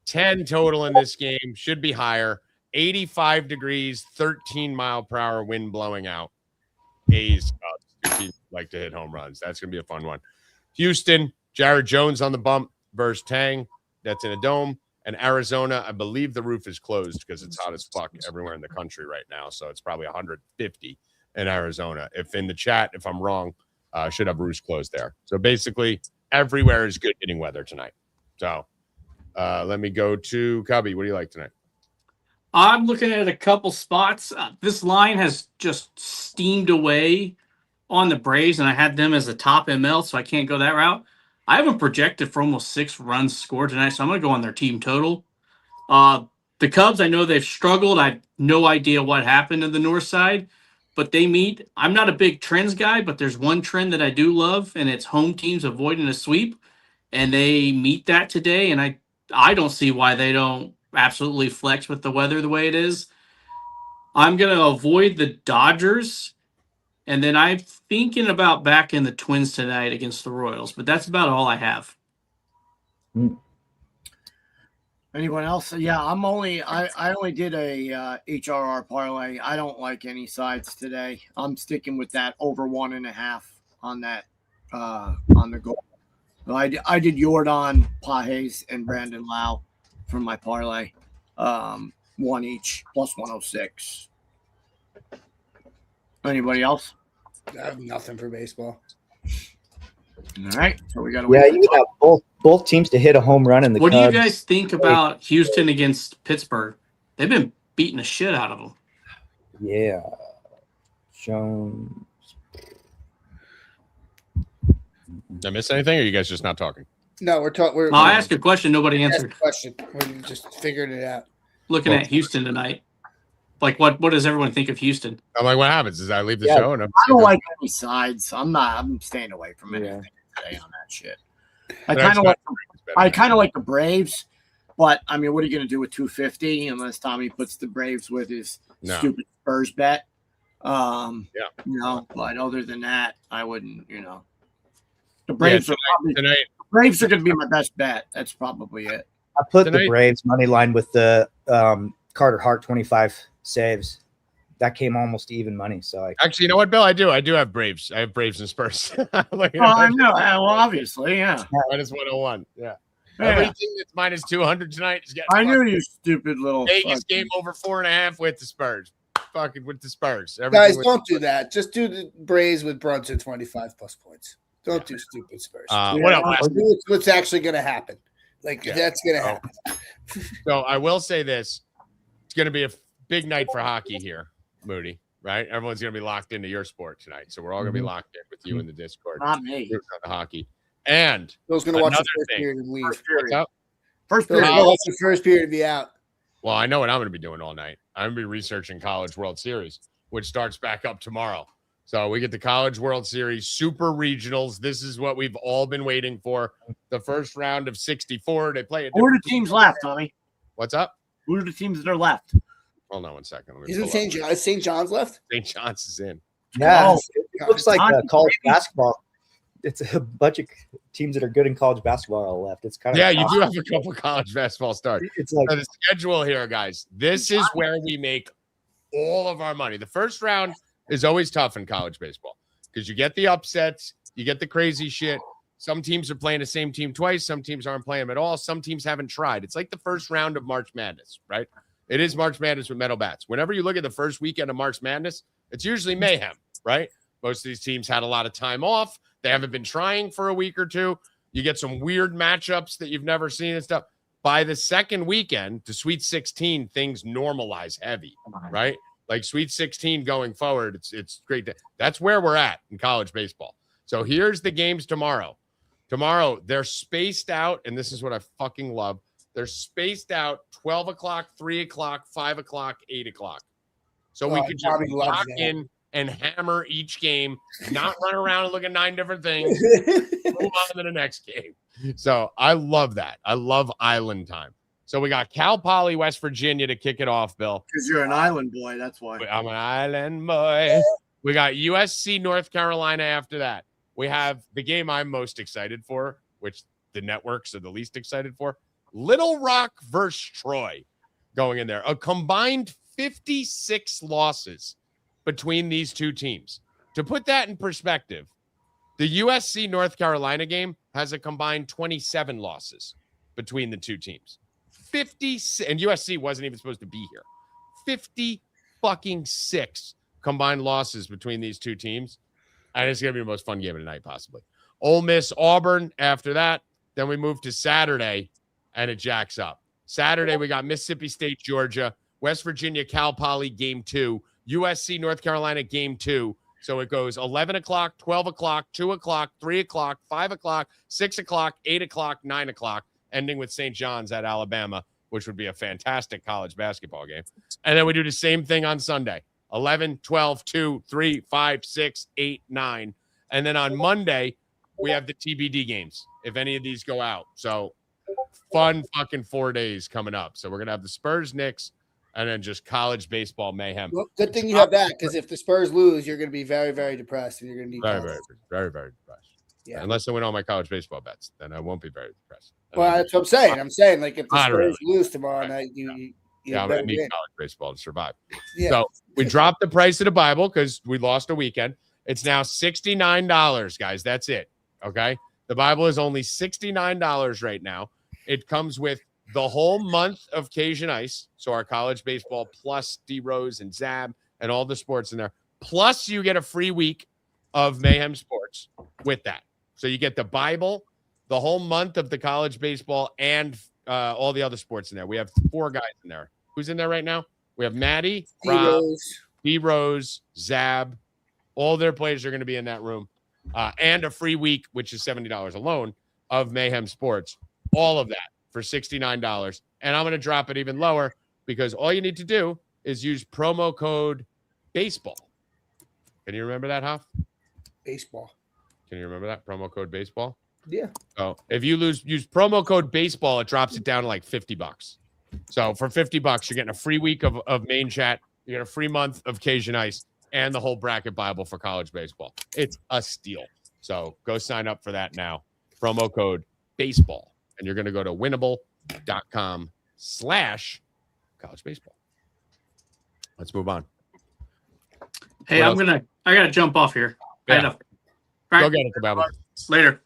Speaker 1: 10 total in this game. Should be higher. 85 degrees, 13-mile-per-hour wind blowing out. A's, Cubs. Teams like to hit home runs. That's going to be a fun one. Houston, Jared Jones on the bump versus Tang. That's in a dome. And Arizona, I believe the roof is closed because it's hot as fuck everywhere in the country right now. So it's probably 150 in Arizona. If in the chat, if I'm wrong, should have roofs closed there. So basically, everywhere is good hitting weather tonight. So let me go to Cubby. What do you like tonight?
Speaker 6: I'm looking at a couple spots. This line has just steamed away on the Braves, and I had them as a top ML, so I can't go that route. I have them projected for almost 6 runs scored tonight, so I'm going to go on their team total. The Cubs, I know they've struggled. I have no idea what happened to the north side, but they meet. I'm not a big trends guy, but there's one trend that I do love, and it's home teams avoiding a sweep, and they meet that today, and I don't see why they don't absolutely flex with the weather the way it is. I'm going to avoid the Dodgers. And then I'm thinking about backing the Twins tonight against the Royals, but that's about all I have.
Speaker 4: Anyone else? Yeah, I only did a HRR parlay. I don't like any sides today. I'm sticking with that over 1.5 on that on the goal. I did Jordan, Pages, and Brandon Lau from my parlay. 1 each plus 106. Anybody else?
Speaker 2: I have nothing for baseball.
Speaker 4: All right. So we got to
Speaker 5: you got both teams to hit a home run in the
Speaker 6: What
Speaker 5: Cubs.
Speaker 6: do you guys think about Houston against Pittsburgh? They've been beating the shit out of them.
Speaker 5: Yeah. Jones.
Speaker 1: Did I miss anything, or are you guys just not talking?
Speaker 2: No, we're talking.
Speaker 6: I asked a question, nobody answered.
Speaker 2: Question. We just figured it out.
Speaker 6: Looking at Houston tonight. Like, what does everyone think of Houston?
Speaker 1: I'm like, what happens is I leave the show and
Speaker 4: I don't like any sides. I'm staying away from anything today on that shit. I kind of like the Braves, but I mean, what are you going to do with 250 unless Tommy puts the Braves with his stupid Spurs bet? But other than that, I wouldn't. The Braves are going to be my best bet. That's probably it.
Speaker 5: I put the Braves money line with the Carter Hart 25 saves. That came almost even money. So
Speaker 1: actually, you know what, Bill? I do have Braves. I have Braves and Spurs.
Speaker 4: I know. Well, obviously, yeah.
Speaker 1: Minus 101. Yeah. Everything that's minus 200 tonight is getting.
Speaker 4: I knew you stupid little
Speaker 1: Vegas game over 4.5 with the Spurs. Fucking with the Spurs.
Speaker 2: Guys, don't do that. Just do the Braves with Brunson 25 plus points. Don't do stupid Spurs.
Speaker 1: What else?
Speaker 2: What's actually going to happen? That's going to happen.
Speaker 1: So I will say this: it's going to be a big night for hockey here, Moody. Right? Everyone's going to be locked into your sport tonight, so we're all going to be locked in with you in the Discord.
Speaker 4: Not me.
Speaker 1: The hockey. And
Speaker 2: Bill's going to watch the first period and leave.
Speaker 4: First period.
Speaker 2: Watch the first period and be out.
Speaker 1: Well, I know what I'm going to be doing all night. I'm going to be researching College World Series, which starts back up tomorrow. So we get the College World Series Super Regionals. This is what we've all been waiting for. The first round of 64. They play.
Speaker 4: Who are the teams left, Tommy?
Speaker 1: What's up?
Speaker 4: Who are the teams that are left?
Speaker 1: Hold on one second.
Speaker 2: Isn't St. John's left?
Speaker 1: St. John's is in.
Speaker 5: Yeah, it looks like college basketball. It's a bunch of teams that are good in college basketball are left. It's kind of
Speaker 1: you do have a couple of college basketball starts.
Speaker 5: It's like
Speaker 1: the schedule here, guys. This is where we make all of our money. The first round is always tough in college baseball because you get the upsets, you get the crazy shit. Some teams are playing the same team twice. Some teams aren't playing them at all. Some teams haven't tried. It's like the first round of March Madness, right? It is March Madness with metal bats. Whenever you look at the first weekend of March Madness, it's usually mayhem, right? Most of these teams had a lot of time off. They haven't been trying for a week or two. You get some weird matchups that you've never seen and stuff. By the second weekend, the Sweet 16, things normalize heavy, right? Like Sweet 16 going forward, it's great. That's where we're at in college baseball. So here's the games tomorrow. Tomorrow, they're spaced out, and this is what I fucking love. They're spaced out 12 o'clock, 3 o'clock, 5 o'clock, 8 o'clock. So we could just lock in and hammer each game, not run around and look at 9 different things, move on to the next game. So I love that. I love island time. So we got Cal Poly, West Virginia to kick it off, Bill.
Speaker 4: Because you're an island boy, that's why.
Speaker 1: I'm an island boy. We got USC, North Carolina after that. We have the game I'm most excited for, which the networks are the least excited for. Little Rock versus Troy going in there. A combined 56 losses between these two teams. To put that in perspective, the USC North Carolina game has a combined 27 losses between the two teams. 50, and USC wasn't even supposed to be here. 56 combined losses between these two teams. And it's going to be the most fun game of the night, possibly. Ole Miss, Auburn after that. Then we move to Saturday, and it jacks up. Saturday, we got Mississippi State, Georgia, West Virginia, Cal Poly, game 2, USC, North Carolina, game 2. So it goes 11 o'clock, 12 o'clock, 2 o'clock, 3 o'clock, 5 o'clock, 6 o'clock, 8 o'clock, 9 o'clock, ending with St. John's at Alabama, which would be a fantastic college basketball game. And then we do the same thing on Sunday. 11, 12, 2, 3, 5, 6, 8, 9. And then on Monday, we have the TBD games, if any of these go out. So fun fucking 4 days coming up. So we're going to have the Spurs, Knicks, and then just college baseball mayhem.
Speaker 2: Well, good thing you have that, because if the Spurs lose, you're going to be very, very depressed, and you're going to need
Speaker 1: very depressed.
Speaker 2: Yeah.
Speaker 1: Unless I win all my college baseball bets, then I won't be very depressed.
Speaker 2: Well, that's what I'm saying. I'm saying, like, if the Spurs lose tomorrow night, I'm going to need
Speaker 1: college baseball to survive.
Speaker 2: Yeah.
Speaker 1: So we dropped the price of the Bible because we lost a weekend. It's now $69, guys. That's it. Okay. The Bible is only $69 right now. It comes with the whole month of Cashin Ice. So our college baseball plus D-Rose and Zab and all the sports in there. Plus you get a free week of Mayhem Sports with that. So you get the Bible, the whole month of the college baseball, and all the other sports in there. We have 4 guys in there. Who's in there right now? We have Maddie, Rob, D-Rose, Zab. All their players are going to be in that room. And a free week, which is $70 alone, of Mayhem Sports. All of that for $69. And I'm going to drop it even lower because all you need to do is use promo code BASEBALL. Can you remember that, Hoff?
Speaker 2: baseball.
Speaker 1: Can you remember that? Promo code BASEBALL?
Speaker 2: Yeah.
Speaker 1: So if you use promo code BASEBALL, it drops it down to like $50. So for $50, you're getting a free week of main chat. You get a free month of Cashin Ice and the whole bracket Bible for college baseball. It's a steal. So go sign up for that now. Promo code BASEBALL. And you're going to go to winnable.com/college baseball. Let's move on.
Speaker 6: Hey, I gotta jump off here.
Speaker 1: Yeah.
Speaker 6: All right.
Speaker 1: Go get it, Bible.
Speaker 6: Later.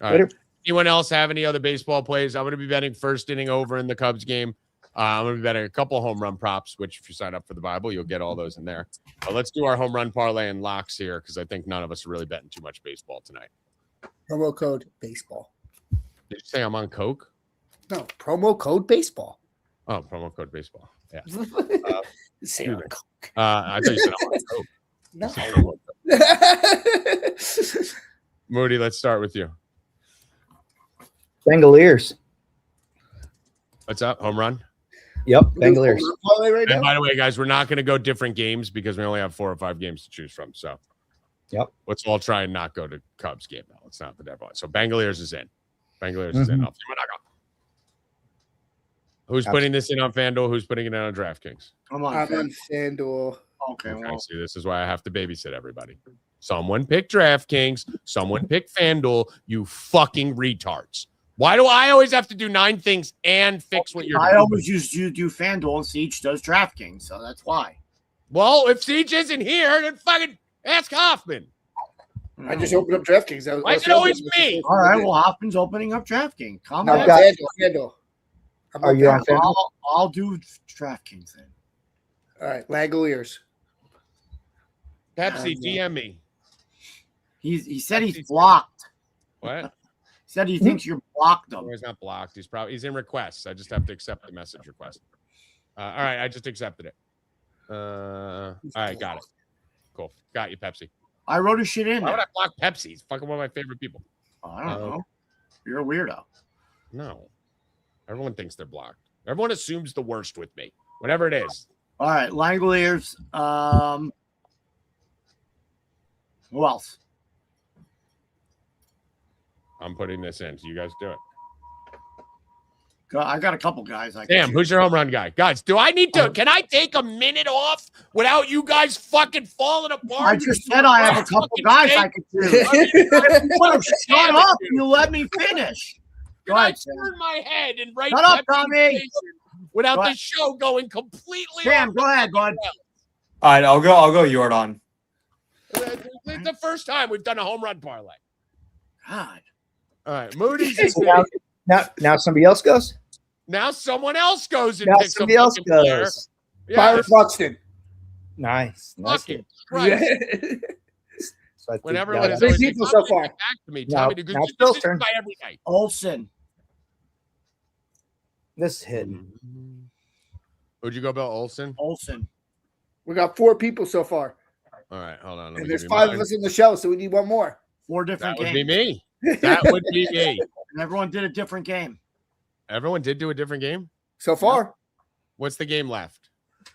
Speaker 1: All right. Anyone else have any other baseball plays? I'm going to be betting first inning over in the Cubs game. I'm going to be betting a couple home run props, which if you sign up for the Bible, you'll get all those in there. But let's do our home run parlay and locks here because I think none of us are really betting too much baseball tonight.
Speaker 2: Promo code baseball.
Speaker 1: Did you say I'm on Coke?
Speaker 2: No, promo code baseball.
Speaker 1: Oh, promo code baseball. Yeah.
Speaker 2: Say on Coke.
Speaker 1: I thought you said I'm on Coke.
Speaker 2: No.
Speaker 1: Moody, let's start with you.
Speaker 5: Bengaliers.
Speaker 1: What's up? Home run?
Speaker 5: Yep, Bengaliers.
Speaker 2: Right
Speaker 1: And by the way, guys, we're not going to go different games because we only have 4 or 5 games to choose from. So,
Speaker 5: yep,
Speaker 1: let's all try and not go to Cubs game now. Let's not put that on. So, Bengaliers is in. Bengaliers is in. Who's putting this in on FanDuel? Who's putting it in on DraftKings?
Speaker 2: I'm on FanDuel.
Speaker 4: Okay.
Speaker 1: Well. See, this is why I have to babysit everybody. Someone pick DraftKings. Someone pick FanDuel. You fucking retards. Why do I always have to do 9 things and fix what you're doing?
Speaker 4: I always do FanDuel and Siege does DraftKings, so that's why.
Speaker 1: Well, if Siege isn't here, then fucking ask Hoffman.
Speaker 2: I just opened up DraftKings.
Speaker 1: Why is it always me?
Speaker 4: All right, well, Hoffman's opening up DraftKings. Calm
Speaker 2: No,
Speaker 4: down.
Speaker 2: FanDuel.
Speaker 5: Are you on FanDuel?
Speaker 4: I'll do DraftKings then.
Speaker 2: All right, Langoliers.
Speaker 1: Pepsi, DM me.
Speaker 4: He said he's blocked.
Speaker 1: What?
Speaker 4: He said he thinks you're blocked him.
Speaker 1: No, he's not blocked. He's in requests. I just have to accept the message request. All right, I just accepted it. All right, got it. Cool. Got you, Pepsi.
Speaker 4: I wrote his shit in.
Speaker 1: Why
Speaker 4: there.
Speaker 1: would I block Pepsi? He's fucking one of my favorite people.
Speaker 4: I don't know. You're a weirdo.
Speaker 1: No. Everyone thinks they're blocked. Everyone assumes the worst with me. Whatever it is.
Speaker 4: All right, Langoliers. Who else?
Speaker 1: I'm putting this in, so you guys do it.
Speaker 4: I got a couple guys.
Speaker 1: Damn, who's your home run guy? Guys, can I take a minute off without you guys fucking falling apart?
Speaker 4: I just said I have a couple guys I could choose. Shut up. You let me finish. Go ahead, Sam.
Speaker 1: Turn my head and write
Speaker 4: Shut up, Tommy.
Speaker 1: without the show going completely.
Speaker 4: Sam, go ahead, bud.
Speaker 7: All right, I'll go Jordan.
Speaker 1: It's the first time we've done a home run parlay.
Speaker 4: God.
Speaker 1: All right, Moody's.
Speaker 5: Now somebody else goes.
Speaker 1: Now someone else goes and
Speaker 5: Now
Speaker 1: picks
Speaker 5: somebody else
Speaker 1: fucking player.
Speaker 5: goes.
Speaker 1: Yeah,
Speaker 2: Byron Buxton.
Speaker 5: Nice.
Speaker 1: fucking Christ.
Speaker 5: So I think
Speaker 1: Whenever
Speaker 5: that-
Speaker 1: it was
Speaker 2: Three
Speaker 1: always
Speaker 2: people
Speaker 1: like,
Speaker 2: so
Speaker 1: Tommy,
Speaker 2: far.
Speaker 1: get back to me,
Speaker 5: Now-
Speaker 1: Tommy, because
Speaker 5: now
Speaker 1: you
Speaker 5: Phil's
Speaker 1: do this
Speaker 5: turn.
Speaker 1: by every night.
Speaker 4: Olsen.
Speaker 5: This hit.
Speaker 1: Would you go, Bill Olsen?
Speaker 4: Olsen.
Speaker 2: We got 4 people so far.
Speaker 1: All right, hold on. Let me
Speaker 2: And
Speaker 1: give
Speaker 2: there's
Speaker 1: you
Speaker 2: 5
Speaker 1: mine.
Speaker 2: of us in the show, so we need one more.
Speaker 4: 4 different
Speaker 1: That would be
Speaker 4: games.
Speaker 1: me. That would be me.
Speaker 4: And everyone did a different game.
Speaker 1: Everyone did do a different game.
Speaker 2: So far,
Speaker 1: What's the game left?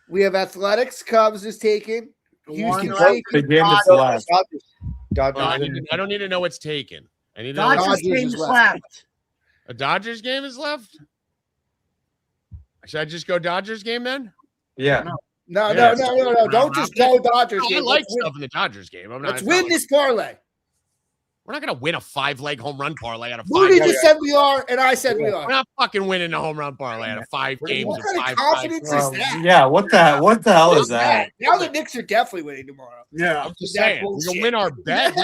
Speaker 2: we have Athletics. Cubs is taken. Houston
Speaker 4: One-
Speaker 2: taken.
Speaker 7: The game that's left.
Speaker 5: Dodgers
Speaker 1: Oh, I
Speaker 5: and-
Speaker 1: don't need to know what's taken. I need to know
Speaker 4: Dodgers
Speaker 2: Dodgers
Speaker 4: game
Speaker 2: is
Speaker 4: is
Speaker 2: left.
Speaker 4: left.
Speaker 1: a Dodgers game is left. Should I just go Dodgers game then?
Speaker 7: Yeah.
Speaker 2: No.
Speaker 1: Yeah.
Speaker 2: Don't just go Dodgers.
Speaker 1: I
Speaker 2: game.
Speaker 1: like
Speaker 2: Let's win.
Speaker 1: stuff in the Dodgers game. I'm not.
Speaker 2: Let's
Speaker 1: it's not
Speaker 2: win
Speaker 1: like-
Speaker 2: this parlay.
Speaker 1: We're not gonna win a 5-leg home run parlay out of 5.
Speaker 2: Moody
Speaker 1: games.
Speaker 2: just said we are, and I said we
Speaker 1: We're
Speaker 2: are.
Speaker 1: not fucking winning a home run parlay out of 5 games
Speaker 2: What
Speaker 1: of
Speaker 2: kind of
Speaker 1: 5.
Speaker 2: confidence is that?
Speaker 7: Yeah. What the hell is that?
Speaker 2: Now the Knicks are definitely winning tomorrow.
Speaker 4: Yeah.
Speaker 1: I'm just
Speaker 2: That
Speaker 1: saying, we're
Speaker 2: bullshit.
Speaker 1: gonna win our bet.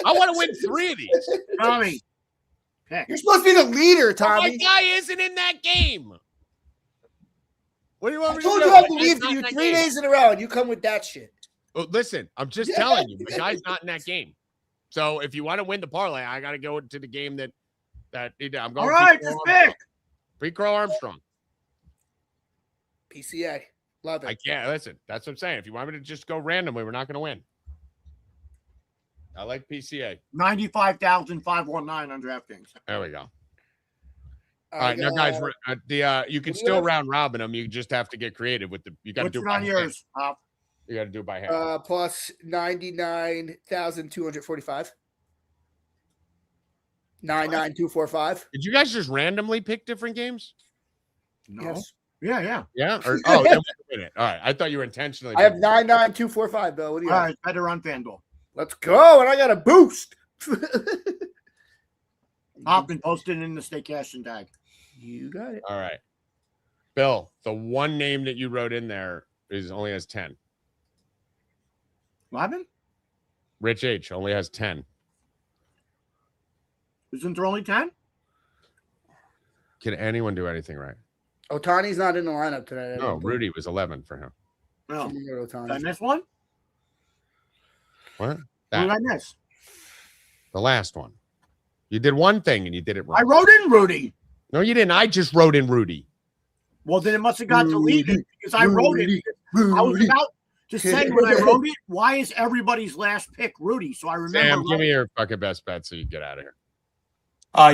Speaker 1: I want to win 3 of these.
Speaker 4: Tommy. Pick.
Speaker 2: You're supposed to be the leader,
Speaker 1: My
Speaker 2: Tommy.
Speaker 1: guy isn't in that game. What do you want
Speaker 2: I
Speaker 1: me
Speaker 2: told
Speaker 1: to
Speaker 2: you
Speaker 1: do?
Speaker 2: I
Speaker 1: My
Speaker 2: believed
Speaker 1: guy's
Speaker 2: in you
Speaker 1: not in
Speaker 2: 3
Speaker 1: that game.
Speaker 2: days in a row, and you come with that shit.
Speaker 1: Oh, listen, I'm just telling you, the guy's not in that game. So if you want to win the parlay, I got to go to the game that I'm going.
Speaker 4: All right,
Speaker 1: Pete
Speaker 4: just
Speaker 1: Crow Armstrong.
Speaker 4: pick.
Speaker 1: Pete Crow Armstrong.
Speaker 2: PCA. Love
Speaker 1: I
Speaker 2: it.
Speaker 1: can't listen. That's what I'm saying. If you want me to just go randomly, we're not going to win. I like PCA.
Speaker 4: 95,519 on DraftKings.
Speaker 1: There we go. All right, now guys, you can
Speaker 2: what do you
Speaker 1: still
Speaker 2: have?
Speaker 1: round robin them. You just have to get creative with the. You got to
Speaker 4: What's
Speaker 1: do
Speaker 4: it
Speaker 1: it by
Speaker 4: on
Speaker 1: hand.
Speaker 4: yours? Hop?
Speaker 1: You got to do it by hand.
Speaker 2: Plus 99,245. 99245.
Speaker 1: Did you guys just randomly pick different games?
Speaker 4: No.
Speaker 2: Yes.
Speaker 4: Yeah.
Speaker 1: Yeah. Or oh, then wait a minute. All right. I thought you were intentionally.
Speaker 2: I have
Speaker 1: doing-
Speaker 2: 99245, Bill. What do you
Speaker 4: All
Speaker 2: have?
Speaker 4: right, better on FanDuel.
Speaker 2: Let's go. And I got a boost.
Speaker 4: Hop and post it in the Stay Cashin tag.
Speaker 2: You got it.
Speaker 1: All right. Bill, the one name that you wrote in there only has 10.
Speaker 4: What happened?
Speaker 1: Rich H only has 10.
Speaker 4: Isn't there only 10?
Speaker 1: Can anyone do anything right?
Speaker 2: Otani's not in the lineup today.
Speaker 1: No, Rudy was 11 for him.
Speaker 4: No.
Speaker 2: Otani.
Speaker 4: Did I miss one?
Speaker 1: What?
Speaker 4: What
Speaker 1: That,
Speaker 4: did I miss?
Speaker 1: the last one. You did one thing and you did it wrong.
Speaker 4: I wrote in Rudy.
Speaker 1: No, you didn't. I just wrote in Rudy.
Speaker 4: Well, then it must have got deleted because I wrote it. I was about to say when I wrote it, why is everybody's last pick Rudy? So I remember.
Speaker 1: Sam, give me your fucking best bet so you get out of here.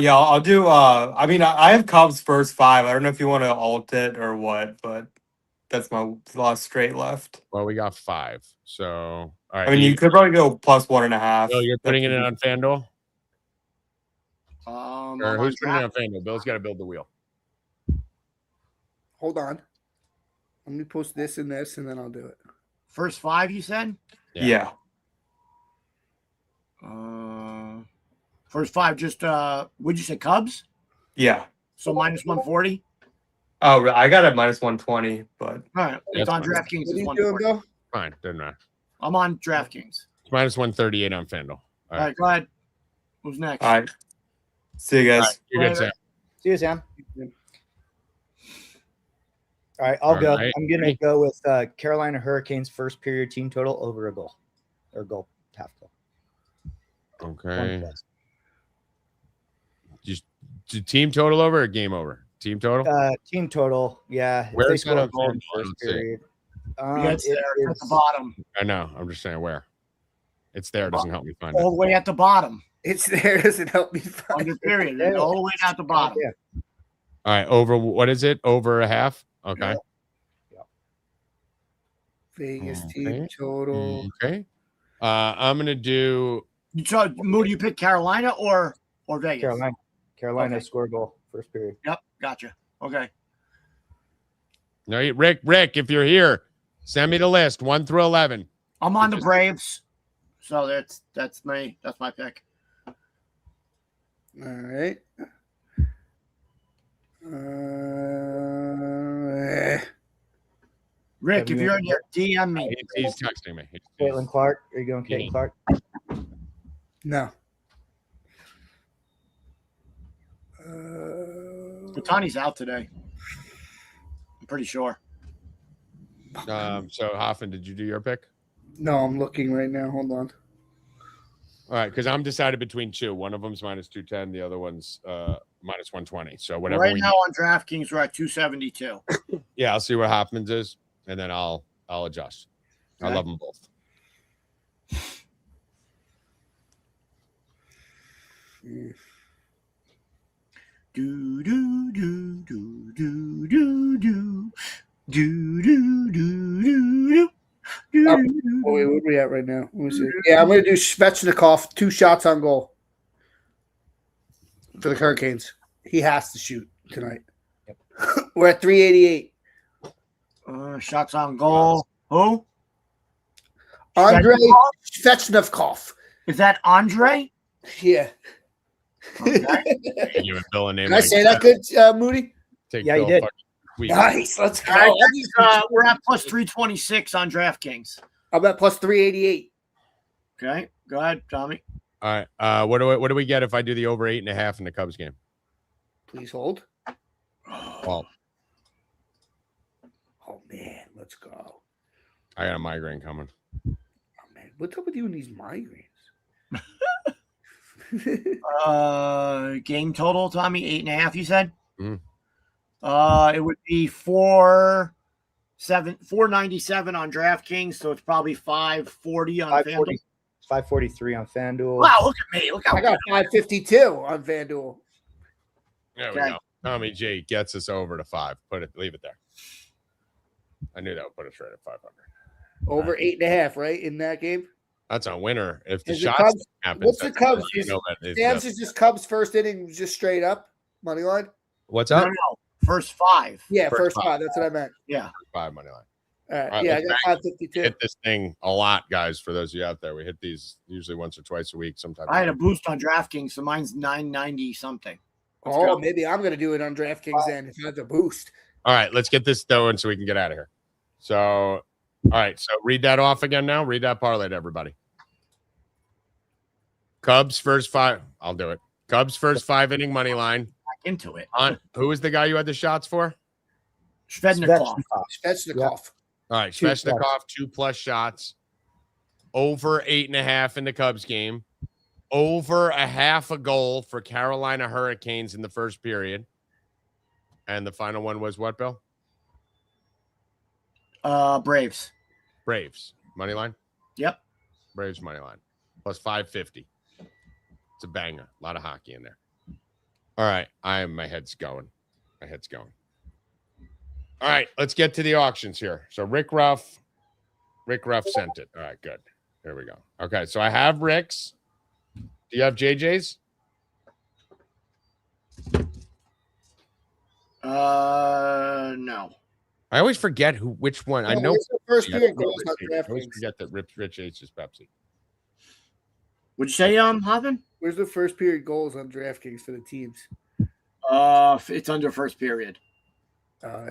Speaker 7: Yeah, I'll do. I mean, I have Cubs first 5. I don't know if you want to alt it or what, but that's my last straight left.
Speaker 1: Well, we got 5. So, all right.
Speaker 7: I mean, you could probably go plus 1.5.
Speaker 1: Bill, you're putting it in on FanDuel? Or who's putting it on FanDuel? Bill's got to build the wheel.
Speaker 2: Hold on. Let me post this and this, and then I'll do it.
Speaker 4: First 5, you said?
Speaker 7: Yeah.
Speaker 4: First 5, just would you say Cubs?
Speaker 7: Yeah.
Speaker 4: So minus 140.
Speaker 7: Oh, I got it minus 120, but
Speaker 4: All right, it's
Speaker 1: That's
Speaker 4: on
Speaker 1: fine.
Speaker 4: DraftKings.
Speaker 2: What are
Speaker 4: It's
Speaker 2: you
Speaker 4: 140.
Speaker 2: doing, Bill?
Speaker 1: Fine, doesn't matter.
Speaker 4: I'm on DraftKings.
Speaker 1: It's minus 138 on FanDuel.
Speaker 4: All right, go ahead. Who's next?
Speaker 7: All right. See you
Speaker 1: All
Speaker 7: guys.
Speaker 1: right, you're good, Sam.
Speaker 5: See you, Sam. All right, I'll go.
Speaker 1: right.
Speaker 5: I'm going to go with Carolina Hurricanes first period team total over a goal or goal, half goal.
Speaker 1: Okay. Just team total over or game over? Team total?
Speaker 5: Team total, yeah.
Speaker 1: Where
Speaker 5: If they
Speaker 1: is
Speaker 5: score
Speaker 1: that
Speaker 5: a
Speaker 1: on
Speaker 5: goal in the
Speaker 1: FanDuel?
Speaker 5: first
Speaker 1: Let's see.
Speaker 5: period.
Speaker 4: It's
Speaker 5: It
Speaker 4: there at
Speaker 5: is
Speaker 4: the bottom.
Speaker 1: I know. I'm just saying where. It's there. It doesn't help me find
Speaker 4: All
Speaker 1: it.
Speaker 4: the way at the bottom.
Speaker 2: It's there. Doesn't help me find
Speaker 4: Under
Speaker 2: it.
Speaker 4: period.
Speaker 5: Yeah.
Speaker 4: All the way at the bottom.
Speaker 5: Yeah.
Speaker 1: All right. Over. What is it? Over a half? Okay.
Speaker 2: Vegas
Speaker 1: Okay.
Speaker 2: team total.
Speaker 1: Okay. I'm going to do.
Speaker 4: So, Moody, you pick Carolina or Vegas?
Speaker 5: Carolina
Speaker 4: Okay.
Speaker 5: score a goal first period.
Speaker 4: Yep, gotcha. Okay.
Speaker 1: No, Rick, if you're here, send me the list 1 through 11.
Speaker 4: I'm on the Braves. So that's my pick.
Speaker 2: All right.
Speaker 4: Rick, if you're in here, DM me.
Speaker 1: He's texting me.
Speaker 5: Caitlin Clark. Are you going Caitlin
Speaker 1: Yeah.
Speaker 5: Clark?
Speaker 2: No.
Speaker 4: Otani's out today. I'm pretty sure.
Speaker 1: So Hoffman, did you do your pick?
Speaker 2: No, I'm looking right now. Hold on.
Speaker 1: All right, because I'm decided between two. One of them's minus 210, the other one's minus 120. So whatever.
Speaker 4: Right now on DraftKings, we're at 272.
Speaker 1: Yeah, I'll see what Hoffman's is, and then I'll adjust. I love them both.
Speaker 4: Do do do do do do do do do do do.
Speaker 2: Oh, wait, where are we at right now? Let me see. Yeah, I'm going to do Svechnikov, 2 shots on goal for the Hurricanes. He has to shoot tonight. We're at 388.
Speaker 4: Shots on goal. Who?
Speaker 2: Andre Svechnikov.
Speaker 4: Is that Andre?
Speaker 2: Yeah.
Speaker 4: Okay.
Speaker 1: You and Bill a name.
Speaker 2: Can I
Speaker 1: like
Speaker 2: say that good, Moody?
Speaker 1: Take
Speaker 5: Yeah, you
Speaker 1: Bill
Speaker 5: did.
Speaker 1: fucking week.
Speaker 2: Nice. Let's go.
Speaker 4: All right, we're at plus 326 on DraftKings.
Speaker 2: I'm at plus 388.
Speaker 4: Okay, go ahead, Tommy.
Speaker 1: All right. What do we get if I do the over 8.5 in the Cubs game?
Speaker 2: Please hold.
Speaker 1: Well,
Speaker 2: Oh, man. Let's go.
Speaker 1: I got a migraine coming.
Speaker 2: Oh, man. What's up with you and these migraines?
Speaker 4: Game total, Tommy, 8.5. You said.
Speaker 1: Mhm.
Speaker 4: It would be 497 on DraftKings, so it's probably 540 on
Speaker 5: 540,
Speaker 4: FanDuel.
Speaker 5: 543 on FanDuel.
Speaker 4: Wow, look at me! Look how
Speaker 2: I got 552 on FanDuel.
Speaker 1: There
Speaker 4: Okay.
Speaker 1: we go. Tommy G gets us over to 5. Leave it there. I knew that would put us right at 500.
Speaker 2: Over 8.5, right? In that game?
Speaker 1: That's a winner. If the
Speaker 2: Is the
Speaker 1: shots
Speaker 2: Cubs-
Speaker 1: happen,
Speaker 2: what's the Cubs? Sam's
Speaker 1: What's
Speaker 2: is just Cubs first inning, just straight up money line.
Speaker 4: no,
Speaker 1: up?
Speaker 4: no, first 5.
Speaker 2: Yeah,
Speaker 1: First
Speaker 2: first
Speaker 1: five.
Speaker 2: 5. That's what I meant.
Speaker 4: Yeah.
Speaker 1: 5 money line.
Speaker 2: All right.
Speaker 1: All right,
Speaker 2: Yeah, I
Speaker 1: let's
Speaker 2: got 552.
Speaker 1: Hit this thing a lot, guys. For those of you out there, we hit these usually once or twice a week. Sometimes
Speaker 4: I had a boost on DraftKings, so mine's 990 something. Let's
Speaker 2: Oh,
Speaker 4: go.
Speaker 2: maybe I'm going to do it on DraftKings then if I have the boost.
Speaker 1: All right, let's get this going so we can get out of here. So, all right, so read that off again now. Read that parlay to everybody. Cubs first 5. I'll do it. Cubs first 5 inning money line.
Speaker 4: Back into it.
Speaker 1: On who was the guy you had the shots for?
Speaker 4: Svechnikov.
Speaker 2: Svechnikov.
Speaker 1: All right,
Speaker 5: 2+.
Speaker 1: Svechnikov 2+ shots. Over 8.5 in the Cubs game. Over a half a goal for Carolina Hurricanes in the first period. And the final one was what, Bill?
Speaker 4: Braves.
Speaker 1: Braves. Money line?
Speaker 4: Yep.
Speaker 1: Braves money line. Plus 550. It's a banger. A lot of hockey in there. All right. My head's going. My head's going. All right. Let's get to the auctions here. So Rick Ruff sent it. All right, good. There we go. Okay. So I have Rick's. Do you have JJ's?
Speaker 4: No.
Speaker 1: I always forget which one. I know.
Speaker 2: What's the first
Speaker 1: I
Speaker 2: period goals on
Speaker 1: always
Speaker 2: DraftKings?
Speaker 1: forget that Rich H is Pepsi.
Speaker 4: Would you say, Hoffman?
Speaker 2: Where's the first period goals on DraftKings for the teams?
Speaker 4: It's under first period.
Speaker 2: Yeah.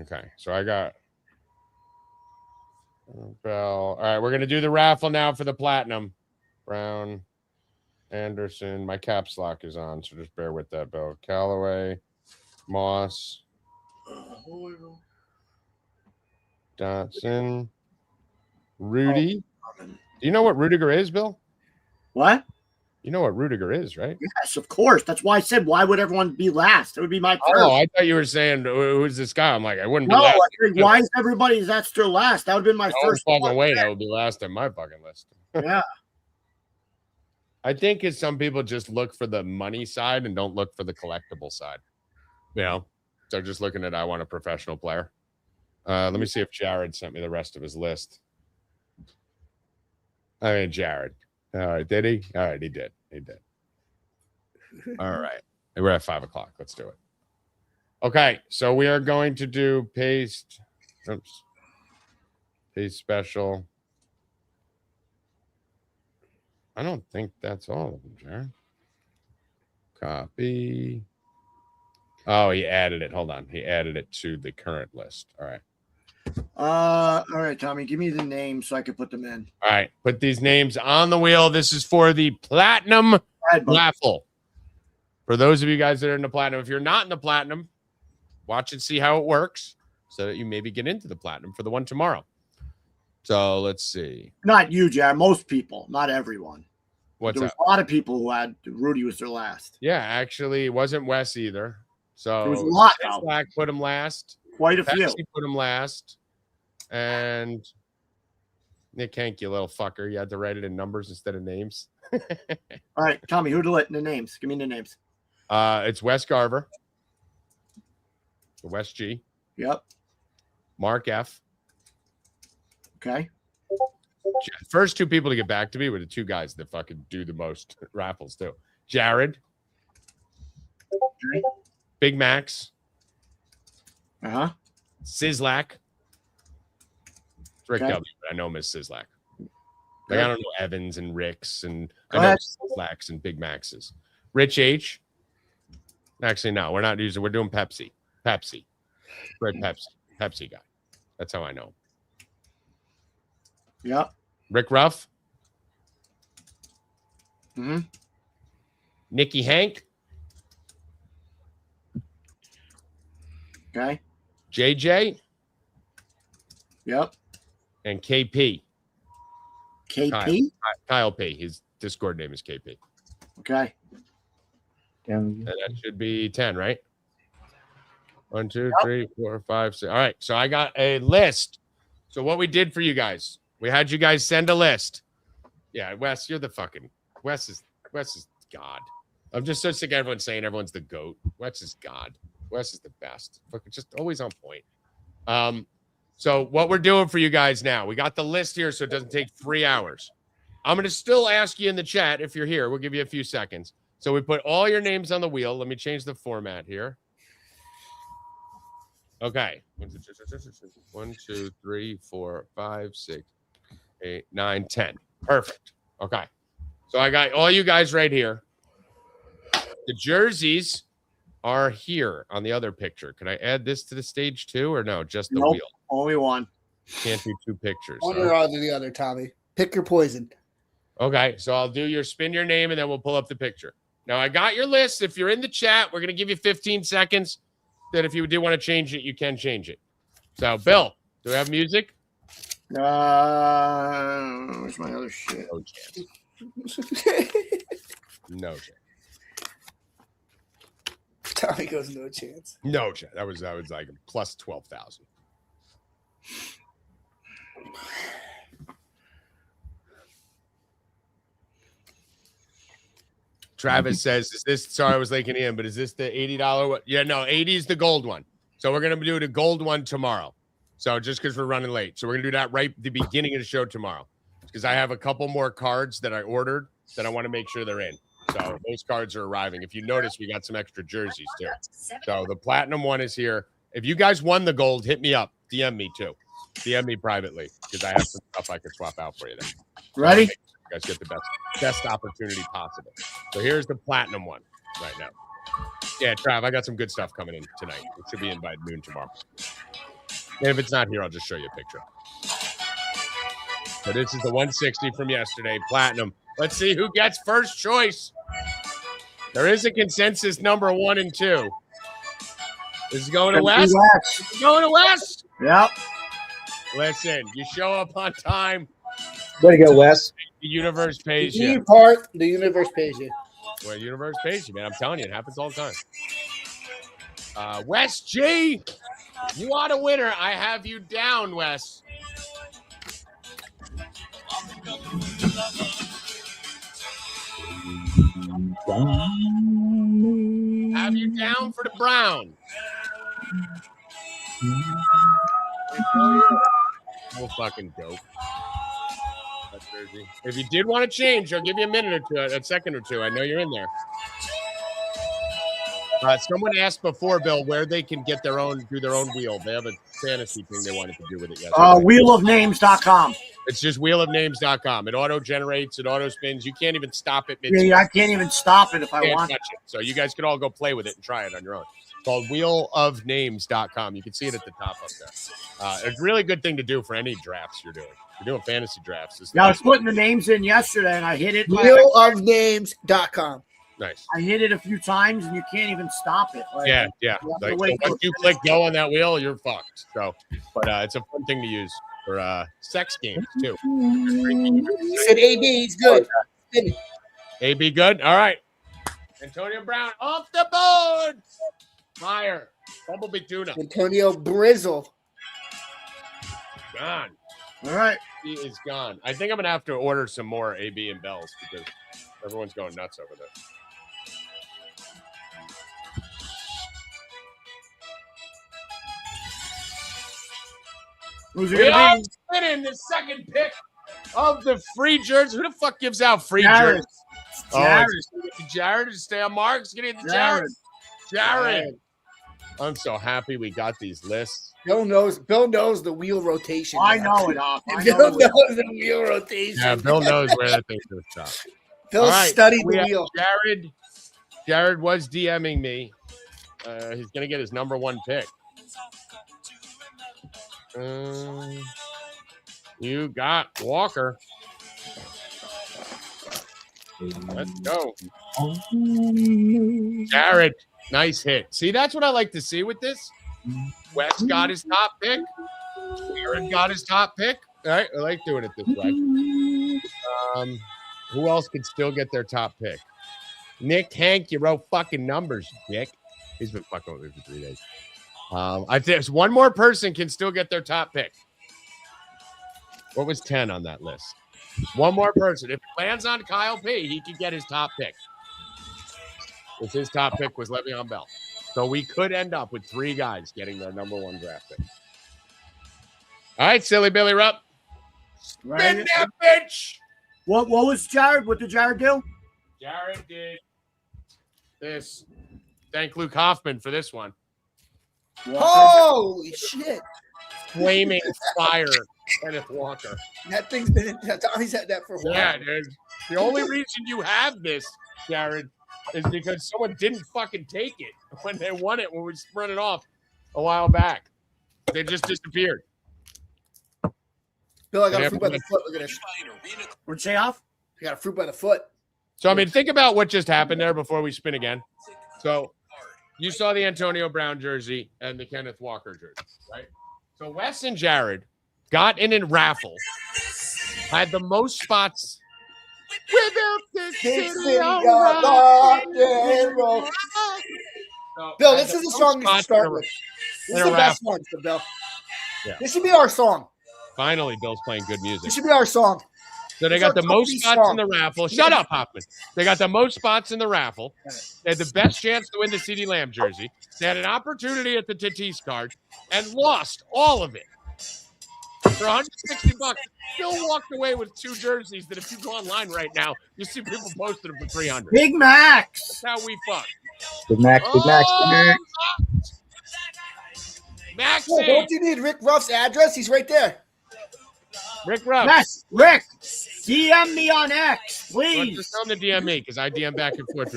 Speaker 1: Okay. So I got Bell. All right, we're gonna do the raffle now for the platinum. Brown, Anderson. My caps lock is on, so just bear with that, Bill. Callaway, Moss, Dotson, Rudy. Do you know what Rudiger is, Bill?
Speaker 4: What?
Speaker 1: You know what Rudiger is, right?
Speaker 4: Yes, of course. That's why I said, why would everyone be last? It would be my first.
Speaker 1: Oh, I thought you were saying who's this guy. I'm like, I wouldn't be
Speaker 4: No,
Speaker 1: last.
Speaker 4: I think, why is everybody that's still last? That would have been my first.
Speaker 1: Fucking way, that would be last on my fucking list.
Speaker 4: Yeah.
Speaker 1: I think it's some people just look for the money side and don't look for the collectible side. You know, they're just looking at I want a professional player. Let me see if Jared sent me the rest of his list. I mean, Jared. All right, did he? All right, he did. He did. All right. We're at 5 o'clock. Let's do it. Okay, so we are going to do paste. Oops. Paste special. I don't think that's all of them, Jared. Copy. Oh, he added it. Hold on. He added it to the current list. All right.
Speaker 4: All right, Tommy, give me the names so I can put them in.
Speaker 1: All right. Put these names on the wheel. This is for the platinum raffle. For those of you guys that are in the platinum, if you're not in the platinum, watch and see how it works so that you maybe get into the platinum for the one tomorrow. So let's see.
Speaker 4: Not you, Jared. Most people, not everyone.
Speaker 1: What's
Speaker 4: there was
Speaker 1: that?
Speaker 4: a lot of people who had Rudy was their last.
Speaker 1: Yeah, actually, it wasn't Wes either. So
Speaker 4: there was a lot.
Speaker 1: Black put him last.
Speaker 4: Quite a few.
Speaker 1: Pepsi put him last. And Nick Hank, you little fucker. You had to write it in numbers instead of names.
Speaker 4: All right, Tommy, who to let in the names? Give me the names.
Speaker 1: It's Wes Garver. Wes G.
Speaker 4: Yep.
Speaker 1: Mark F.
Speaker 4: Okay.
Speaker 1: First two people to get back to me were the two guys that fucking do the most raffles too. Jared.
Speaker 4: Okay.
Speaker 1: Big Max.
Speaker 4: Uh-huh.
Speaker 1: Sislak. It's Rick
Speaker 4: Okay.
Speaker 1: W. I know him as Sislak. Like, I don't know Evans and Ricks and
Speaker 4: Go
Speaker 1: I know
Speaker 4: ahead.
Speaker 1: Sislaks and Big Maxes. Rich H. Actually, no, we're not using. We're doing Pepsi. Pepsi. Red Pepsi. Pepsi guy. That's how I know him.
Speaker 4: Yep.
Speaker 1: Rick Ruff.
Speaker 4: Mm-hmm.
Speaker 1: Nicky Hank.
Speaker 4: Okay.
Speaker 1: JJ.
Speaker 4: Yep.
Speaker 1: And KP.
Speaker 4: KP.
Speaker 1: Kyle P. His Discord name is KP.
Speaker 4: Okay.
Speaker 1: And that should be 10, right? 1, 2, 3, 4, 5, 6. All right. So I got a list. So what we did for you guys, we had you guys send a list. Yeah, Wes, you're the fucking Wes is God. I'm just so sick of everyone saying everyone's the GOAT. Wes is God. Wes is the best. Fucking just always on point. So what we're doing for you guys now, we got the list here so it doesn't take 3 hours. I'm going to still ask you in the chat if you're here. We'll give you a few seconds. So we put all your names on the wheel. Let me change the format here. Okay. 1, 2, 3, 4, 5, 6, 8, 9, 10. Perfect. Okay. So I got all you guys right here. The jerseys are here on the other picture. Can I add this to the stage too, or no? Just the
Speaker 4: Nope.
Speaker 1: wheel.
Speaker 4: Only one.
Speaker 1: Can't do two pictures.
Speaker 2: One
Speaker 1: huh?
Speaker 2: or the other, Tommy. Pick your poison.
Speaker 1: Okay, so I'll do your spin your name and then we'll pull up the picture. Now I got your list. If you're in the chat, we're gonna give you 15 seconds. That if you do want to change it, you can change it. So Bill, do we have music?
Speaker 4: Where's my other shit?
Speaker 1: No chance. No chance.
Speaker 2: Tommy goes, no chance.
Speaker 1: No chance. That was like plus 12,000. Travis says, is this, sorry, I was linking in, but is this the $80 one? Yeah, no, 80 is the gold one. So we're going to do the gold one tomorrow. So just because we're running late. So we're going to do that right at the beginning of the show tomorrow. Because I have a couple more cards that I ordered that I want to make sure they're in. So those cards are arriving. If you notice, we got some extra jerseys too. So the platinum one is here. If you guys won the gold, hit me up. DM me too. DM me privately because I have some stuff I could swap out for you then.
Speaker 4: Ready?
Speaker 1: So you guys get the best opportunity possible. So here's the platinum one right now. Yeah, Trav, I got some good stuff coming in tonight. It should be in by noon tomorrow. And if it's not here, I'll just show you a picture. So this is the 160 from yesterday, platinum. Let's see who gets first choice. There is a consensus number 1 and 2. This is going to West. This is going to West.
Speaker 4: Yep.
Speaker 1: Listen, you show up on time.
Speaker 5: Way to go, Wes.
Speaker 1: The universe pays
Speaker 2: The
Speaker 1: you.
Speaker 2: part, the universe pays you.
Speaker 1: Well, the universe pays you, man. I'm telling you, it happens all the time. Wes G, you are the winner. I have you down, Wes. Have you down for the Brown? No fucking dope. That's crazy. If you did want to change, I'll give you a minute or two, a second or two. I know you're in there. Someone asked before, Bill, where they can get do their own wheel. They have a fantasy thing they wanted to do with it yesterday.
Speaker 4: Wheelofnames.com.
Speaker 1: It's just wheelofnames.com. It auto-generates, it auto-spins. You can't even stop it.
Speaker 4: Yeah, I can't even stop it if I want.
Speaker 1: Touch it. So you guys could all go play with it and try it on your own. It's called wheelofnames.com. You can see it at the top up there. It's a really good thing to do for any drafts you're doing. If you're doing fantasy drafts.
Speaker 4: Yeah, I was putting the names in yesterday, and I hit it.
Speaker 2: Wheelofnames.com.
Speaker 1: Nice.
Speaker 4: I hit it a few times, and you can't even stop it. Like,
Speaker 1: Yeah. Like, so once you click go on that wheel, you're fucked. So, but it's a fun thing to use for sex games too.
Speaker 2: Said AB, he's good.
Speaker 1: AB good. All right. Antonio Brown off the board. Fire. Bumblebee tuna.
Speaker 2: Antonio Brizzle.
Speaker 1: Gone.
Speaker 4: All right.
Speaker 1: He is gone. I think I'm gonna have to order some more AB and Bells because everyone's going nuts over this.
Speaker 4: Who's it
Speaker 1: We are
Speaker 4: going to
Speaker 1: spinning the second pick of the free jersey. Who the fuck gives out free
Speaker 4: Jared.
Speaker 1: jerseys?
Speaker 4: Jared.
Speaker 1: Jared. Stay on Marks. Get into
Speaker 4: Jared.
Speaker 1: Jared. I'm so happy we got these lists.
Speaker 2: Bill knows the wheel rotation.
Speaker 4: I know it, Off.
Speaker 2: Bill knows the wheel rotation.
Speaker 1: Yeah, Bill knows where that thing's going to stop.
Speaker 2: Bill
Speaker 1: All right,
Speaker 2: studied
Speaker 1: we
Speaker 2: the
Speaker 1: have
Speaker 2: wheel.
Speaker 1: Jared was DMing me. He's going to get his number 1 pick. You got Walker. Let's go. Jared, nice hit. See, that's what I like to see with this. West got his top pick. Jared got his top pick. All right, I like doing it this way. Who else could still get their top pick? Nick Hank, you wrote fucking numbers, dick. He's been fucking with me for 3 days. I think one more person can still get their top pick. What was 10 on that list? One more person. If it lands on Kyle P, he could get his top pick. If his top pick was Le'Veon Bell. So we could end up with 3 guys getting their number 1 draft pick. All right, Silly Billy Rupp. Spin that bitch.
Speaker 4: What was Jared? What did Jared do?
Speaker 1: Jared did this. Thank Luke Hoffman for this one.
Speaker 2: Holy shit.
Speaker 1: Flaming fire, Kenneth Walker.
Speaker 2: That thing's been Tommy's had that for a while.
Speaker 1: Yeah, dude. The only reason you have this, Jared, is because someone didn't fucking take it when they won it when we spun it off a while back. They just disappeared.
Speaker 2: Bill, I got a fruit by the foot. Look at this.
Speaker 4: What'd you say, Off?
Speaker 2: I got a fruit by the foot.
Speaker 1: So, I mean, think about what just happened there before we spin again. So, you saw the Antonio Brown jersey and the Kenneth Walker jersey, right? So, Wes and Jared got in a raffle, had the most spots. We built this city on rock and roll. So,
Speaker 2: Bill, this is the song you should start with. This is the best one, Bill.
Speaker 1: Yeah.
Speaker 2: This should be our song.
Speaker 1: Finally, Bill's playing good music.
Speaker 2: This should be our song.
Speaker 1: So they got the most spots in the raffle. Shut up, Hoffman. They got the most spots in the raffle. They had the best chance to win the CeeDee Lamb jersey. They had an opportunity at the Tatis card and lost all of it. For $160, Bill walked away with 2 jerseys that if you go online right now, you see people posting them for $300.
Speaker 4: Big Max.
Speaker 1: That's how we fuck.
Speaker 5: Big Max, Big Max, Big Max.
Speaker 1: Maxie.
Speaker 2: Oh, don't you need Rick Ruff's address? He's right there.
Speaker 1: Rick Ruff.
Speaker 4: Yes, Rick. DM me on X, please.
Speaker 1: Just tell him to DM me because I DM back and forth.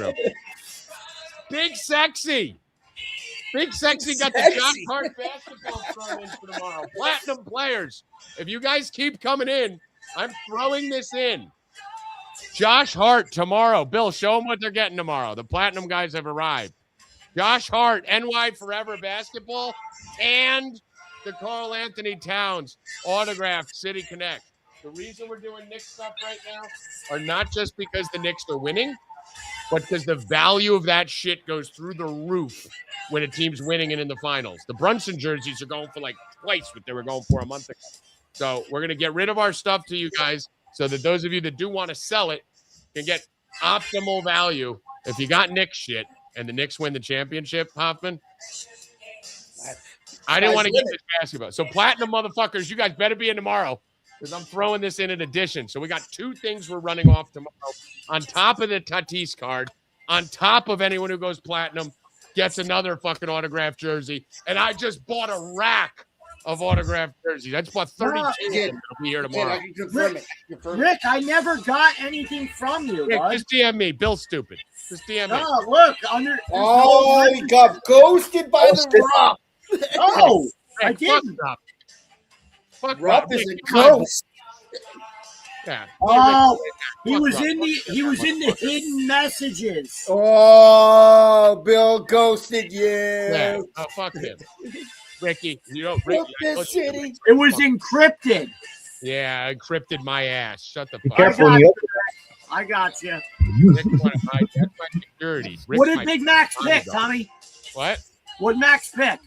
Speaker 1: Big Sexy. Big Sexy got the John Hart basketball thrown in for tomorrow. Platinum players. If you guys keep coming in, I'm throwing this in. Josh Hart tomorrow. Bill, show them what they're getting tomorrow. The Platinum guys have arrived. Josh Hart, NY Forever Basketball, and the Karl Anthony Towns autographed City Connect. The reason we're doing Knicks stuff right now are not just because the Knicks are winning, but because the value of that shit goes through the roof when a team's winning and in the finals. The Brunson jerseys are going for like twice what they were going for a month ago. So we're going to get rid of our stuff to you guys so that those of you that do want to sell it can get optimal value. If you got Knicks shit and the Knicks win the championship, Hoffman, I didn't want to get this basketball. So Platinum motherfuckers, you guys better be in tomorrow because I'm throwing this in addition. So we got two things we're running off tomorrow on top of the Tatis card, on top of anyone who goes Platinum gets another fucking autographed jersey. And I just bought a rack of autographed jerseys. I just bought 32. I'll be here tomorrow.
Speaker 4: Rick, I never got anything from you.
Speaker 1: Rick, just DM me. Bill's stupid. Just DM me.
Speaker 4: Oh, look.
Speaker 2: He got ghosted by the Rob.
Speaker 4: Oh,
Speaker 1: Rick,
Speaker 4: I didn't.
Speaker 1: Fuck
Speaker 2: Rob
Speaker 1: Rick.
Speaker 2: is a ghost.
Speaker 1: Yeah.
Speaker 4: Oh, he was in the hidden messages.
Speaker 2: Oh, Bill ghosted you.
Speaker 1: Yeah. Oh, fuck him. Ricky, Ricky.
Speaker 2: City.
Speaker 4: It was encrypted.
Speaker 1: Yeah, I encrypted my ass. Shut the
Speaker 5: Be
Speaker 1: fuck
Speaker 5: careful
Speaker 1: up.
Speaker 5: when you open
Speaker 4: I got you.
Speaker 1: That's my security.
Speaker 4: What did Big Max pick, Tommy?
Speaker 1: What?
Speaker 4: What Max pick?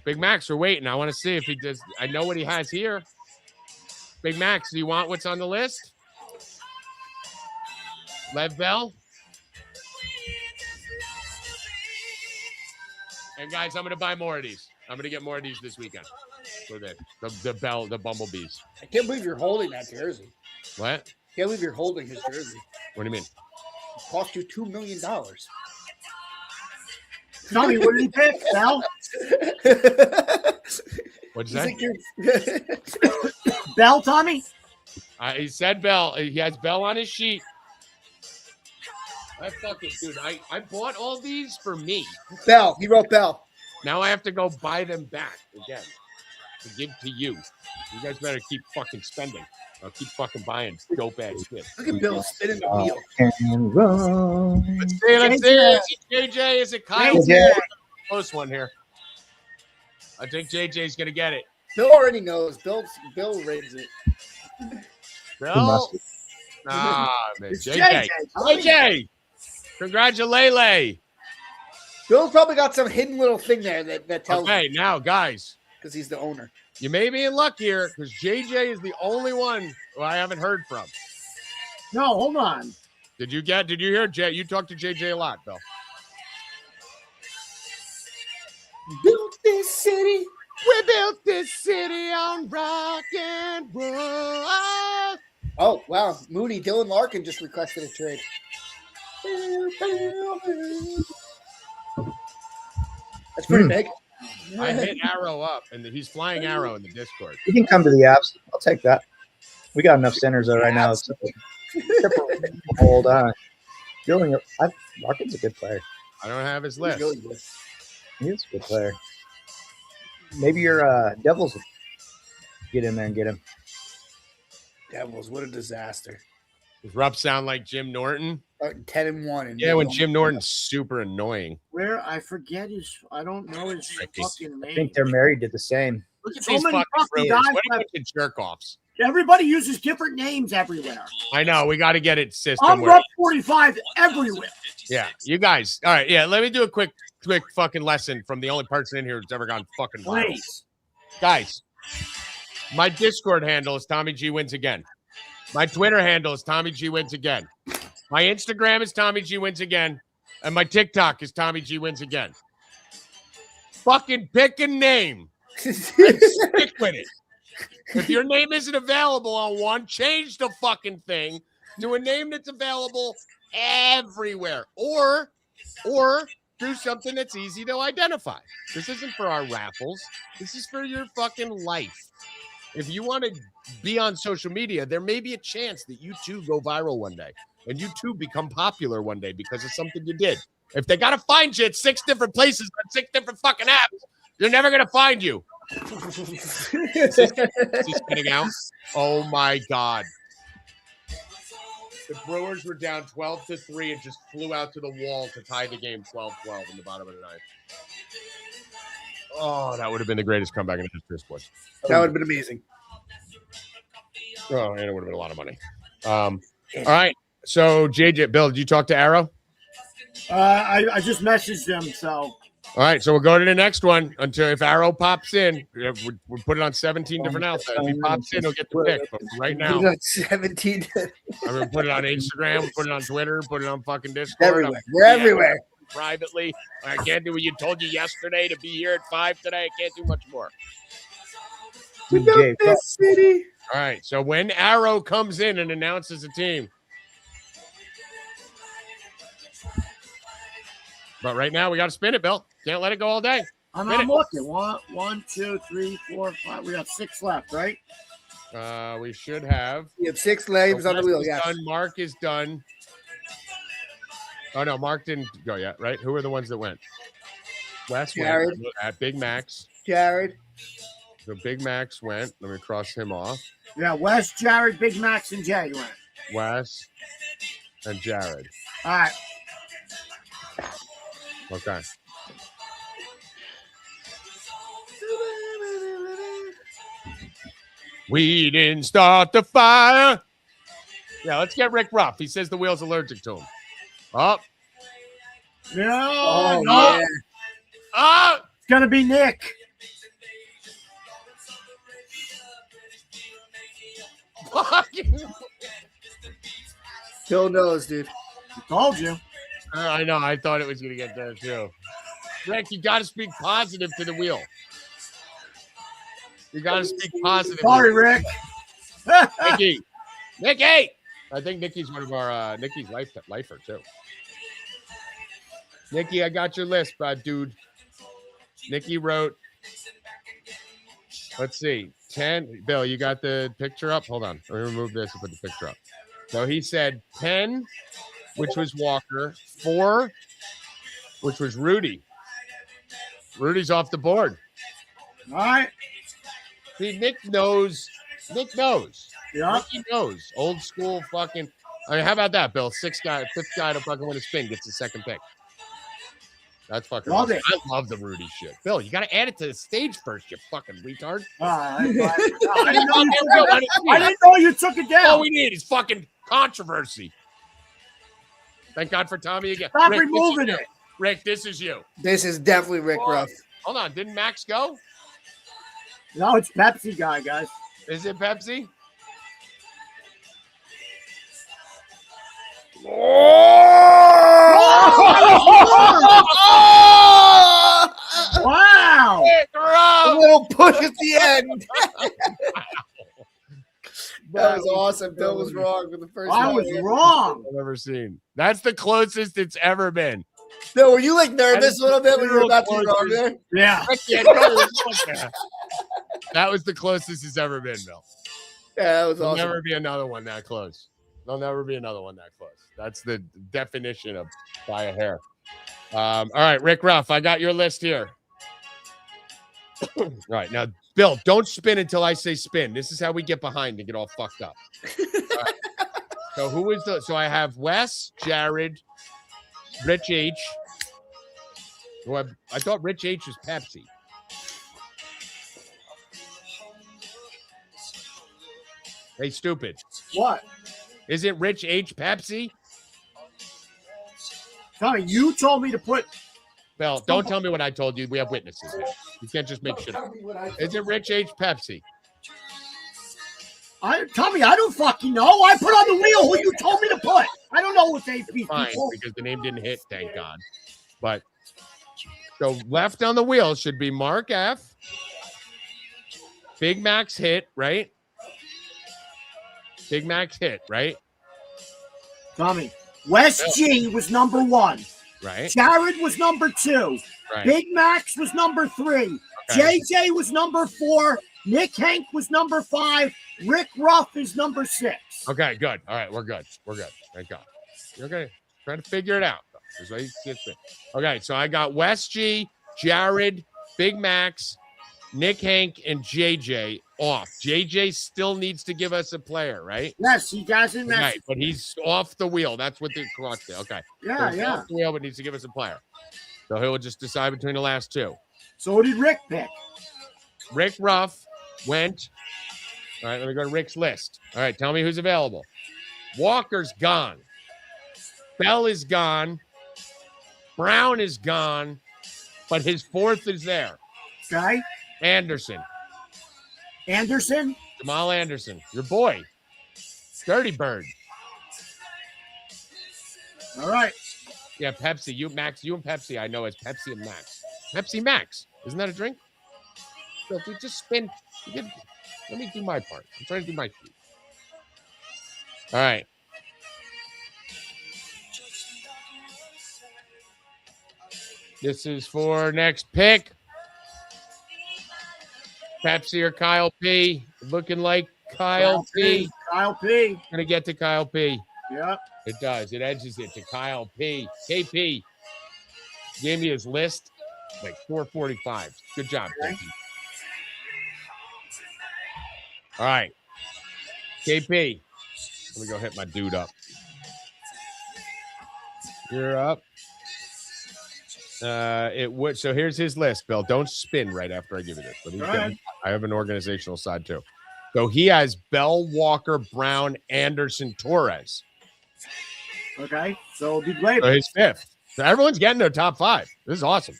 Speaker 1: Big Max, we're waiting. I want to see if he does. I know what he has here. Big Max, do you want what's on the list? Lev Bell? And guys, I'm going to buy more of these. I'm going to get more of these this weekend. For the Bumblebees.
Speaker 2: I can't believe you're holding that jersey.
Speaker 1: What?
Speaker 2: I can't believe you're holding his jersey.
Speaker 1: What do you mean?
Speaker 2: It cost you $2 million.
Speaker 4: Tommy, what did he pick, Bell?
Speaker 1: What'd you say?
Speaker 4: Bell, Tommy?
Speaker 1: He said Bell. He has Bell on his sheet. Dude, I bought all these for me.
Speaker 2: Bell. He wrote Bell.
Speaker 1: Now I have to go buy them back again to give to you. You guys better keep fucking spending. I'll keep fucking buying dope ass shit.
Speaker 2: Look at Bill spinning the wheel.
Speaker 5: and run.
Speaker 1: Let's see. Is it JJ? Is it Kyle?
Speaker 5: JJ.
Speaker 1: Close one here. I think JJ's gonna get it.
Speaker 2: Bill already knows. Bill raised it.
Speaker 1: Bill? Nah, man.
Speaker 4: It's
Speaker 1: JJ.
Speaker 4: Tommy.
Speaker 1: JJ! Congratulations.
Speaker 2: Bill's probably got some hidden little thing there that tells
Speaker 1: Okay, now, guys,
Speaker 2: because he's the owner.
Speaker 1: you may be in luck here because JJ is the only one who I haven't heard from.
Speaker 4: No, hold on.
Speaker 1: Did you hear Jay? You talked to JJ a lot, Bill.
Speaker 2: Built this city.
Speaker 1: We built this city on rock and roll.
Speaker 2: Oh, wow. Moody, Dylan Larkin just requested a trade. That's pretty big.
Speaker 1: I hit Arrow up, and he's flying Arrow in the Discord.
Speaker 5: You can come to the apps. I'll take that. We got enough centers there right now. It's hold on. Larkin's a good player.
Speaker 1: I don't have his
Speaker 2: He's
Speaker 1: list.
Speaker 2: really good.
Speaker 5: He is a good player. Maybe your Devils will get in there and get him.
Speaker 2: Devils, what a disaster.
Speaker 1: Does Rupp sound like Jim Norton?
Speaker 2: 10-1.
Speaker 1: Yeah, when Jim Norton's super annoying.
Speaker 4: Where I forget I don't know his fucking
Speaker 5: I
Speaker 4: name.
Speaker 5: think they're married to the same.
Speaker 1: Look at
Speaker 4: So
Speaker 1: these
Speaker 4: many
Speaker 1: fucking
Speaker 4: fucking
Speaker 1: Brewers.
Speaker 4: guys
Speaker 1: What a
Speaker 4: have-
Speaker 1: bunch of jerk-offs.
Speaker 4: Everybody uses different names everywhere.
Speaker 1: I know. We got to get it system.
Speaker 4: I'm
Speaker 1: where-
Speaker 4: Rep 45 everywhere.
Speaker 1: Yeah, you guys. All right, yeah. Let me do a quick fucking lesson from the only person in here who's ever gone fucking viral.
Speaker 4: Please.
Speaker 1: Guys, my Discord handle is Tommy G Wins Again. My Twitter handle is Tommy G Wins Again. My Instagram is Tommy G Wins Again. And my TikTok is Tommy G Wins Again. Fucking pick a name and stick with it. If your name isn't available on one, change the fucking thing to a name that's available everywhere. Or do something that's easy to identify. This isn't for our raffles. This is for your fucking life. If you want to be on social media, there may be a chance that you too go viral one day and you too become popular one day because of something you did. If they got to find you at 6 different places on 6 different fucking apps, they're never going to find you. Is this getting out? Oh my God. The Brewers were down 12-3 and just flew out to the wall to tie the game 12-12 in the bottom of the ninth. Oh, that would have been the greatest comeback in the history of sports.
Speaker 2: That would have been amazing.
Speaker 1: Oh, and it would have been a lot of money. All right. So, JJ, Bill, did you talk to Arrow?
Speaker 4: I just messaged him, so.
Speaker 1: All right, so we'll go to the next one until if Arrow pops in, we'll put it on 17 different outlets. If he pops in, he'll get the pick. But right now,
Speaker 2: 17.
Speaker 1: I'm going to put it on Instagram, put it on Twitter, put it on fucking Discord.
Speaker 2: Everywhere. We're everywhere.
Speaker 1: Privately. I can't do what you told you yesterday to be here at 5 today. I can't do much more.
Speaker 5: DJ,
Speaker 2: City.
Speaker 1: All right, so when Arrow comes in and announces a team. But right now, we got to spin it, Bill. Can't let it go all day.
Speaker 4: I'm looking. 1, 2, 3, 4, 5. We have 6 left, right?
Speaker 1: We should have.
Speaker 2: You have 6 names on the wheel, yes.
Speaker 1: Done. Mark is done. Oh, no, Mark didn't go yet, right? Who are the ones that went? Wes
Speaker 2: Jared.
Speaker 1: went at Big Max.
Speaker 2: Jared.
Speaker 1: So Big Max went. Let me cross him off.
Speaker 4: Yeah, Wes, Jared, Big Max, and Jay went.
Speaker 1: Wes and Jared.
Speaker 4: All right.
Speaker 1: Okay. We didn't start the fire. Yeah, let's get Rick Ruff. He says the wheel's allergic to him. Oh.
Speaker 4: No.
Speaker 2: Yeah.
Speaker 1: Oh.
Speaker 4: It's going to be Nick.
Speaker 2: Phil knows, dude.
Speaker 4: I told you.
Speaker 1: I know. I thought it was going to get there, too. Rick, you got to speak positive to the wheel. You got to speak positive.
Speaker 4: Sorry, Rick.
Speaker 1: Nikki. I think Nikki's one of our Nikki's lifer, too. Nikki, I got your list, dude. Nikki wrote, let's see, 10. Bill, you got the picture up? Hold on. Let me remove this and put the picture up. So he said 10, which was Walker, 4, which was Rudy. Rudy's off the board.
Speaker 4: All right.
Speaker 1: See, Nick knows.
Speaker 4: Yeah.
Speaker 1: Nicky knows. Old school fucking. I mean, how about that, Bill? 5th guy to fucking win a spin gets the second pick. That's fucking
Speaker 4: Love
Speaker 1: awesome.
Speaker 4: it.
Speaker 1: I love the Rudy shit. Bill, you got to add it to the stage first, you fucking retard.
Speaker 4: I didn't know you took it down.
Speaker 1: All we need is fucking controversy. Thank God for Tommy again.
Speaker 4: Stop
Speaker 1: Rick,
Speaker 4: removing it.
Speaker 1: Rick, this is you.
Speaker 2: This is definitely Rick Ruff.
Speaker 1: Hold on. Didn't Max go?
Speaker 4: No, it's Pepsi guy, guys.
Speaker 1: Is it Pepsi?
Speaker 4: Wow.
Speaker 2: A little push at the end. That was awesome. Bill was wrong for the first
Speaker 4: I
Speaker 2: time.
Speaker 4: was wrong.
Speaker 1: I've ever seen. That's the closest it's ever been.
Speaker 2: Bill, were you like nervous a little bit when you were about to be wrong there?
Speaker 4: Yeah.
Speaker 1: That was the closest it's ever been, Bill.
Speaker 2: Yeah, that was
Speaker 1: There'll
Speaker 2: awesome.
Speaker 1: never be another one that close. There'll never be another one that close. That's the definition of by a hair. All right, Rick Ruff, I got your list here. All right, now, Bill, don't spin until I say spin. This is how we get behind and get all fucked up. All right. So who is the? So I have Wes, Jared, Rich H. I thought Rich H was Pepsi. Hey, stupid.
Speaker 4: What?
Speaker 1: Isn't Rich H Pepsi?
Speaker 4: Tommy, you told me to put.
Speaker 1: Bill, don't tell me what I told you. We have witnesses here. You can't just make shit up. Isn't Rich H Pepsi?
Speaker 4: Tommy, I don't fucking know. I put on the wheel who you told me to put. I don't know what they
Speaker 1: Fine, because the name didn't hit, thank God. But so left on the wheel should be Mark F. Big Max hit, right? Big Max hit, right?
Speaker 4: Tommy, Wes G was number 1.
Speaker 1: Right.
Speaker 4: Jared was number 2.
Speaker 1: Right.
Speaker 4: Big Max was number 3.
Speaker 1: Okay.
Speaker 4: JJ was number 4. Nick Hank was number 5. Rick Ruff is number 6.
Speaker 1: Okay, good. All right, we're good. We're good. Thank God. You're okay. Trying to figure it out. Okay, so I got Wes G, Jared, Big Max, Nick Hank, and JJ off. JJ still needs to give us a player, right?
Speaker 4: Yes, he doesn't.
Speaker 1: Right, but he's off the wheel. That's what the crux is. Okay.
Speaker 4: Yeah,
Speaker 1: So he's
Speaker 4: yeah.
Speaker 1: off the wheel, but needs to give us a player. So he'll just decide between the last two.
Speaker 4: So what did Rick pick?
Speaker 1: Rick Ruff went. All right, let me go to Rick's list. All right, tell me who's available. Walker's gone. Bell is gone. Brown is gone. But his fourth is there.
Speaker 4: Okay.
Speaker 1: Anderson.
Speaker 4: Anderson?
Speaker 1: Jamal Anderson. Your boy. Dirty Bird.
Speaker 4: All right.
Speaker 1: Yeah, Pepsi. You, Max. You and Pepsi, I know as Pepsi and Max. Pepsi Max. Isn't that a drink? So if we just spin, let me do my part. I'm trying to do my feet. All right. This is for next pick. Pepsi or Kyle P. Looking like Kyle P.
Speaker 4: Kyle P.
Speaker 1: Gonna get to Kyle P.
Speaker 4: Yep.
Speaker 1: It does. It edges it to Kyle P. KP gave me his list like 445. Good job,
Speaker 4: Okay.
Speaker 1: KP. All right. KP. Let me go hit my dude up. You're up. It would. So here's his list, Bill. Don't spin right after I give you this. But I have an organizational side too. So he has Bell, Walker, Brown, Anderson, Torres.
Speaker 4: Okay. So it'll be Glaber.
Speaker 1: So his fifth. So everyone's getting their top five. This is awesome.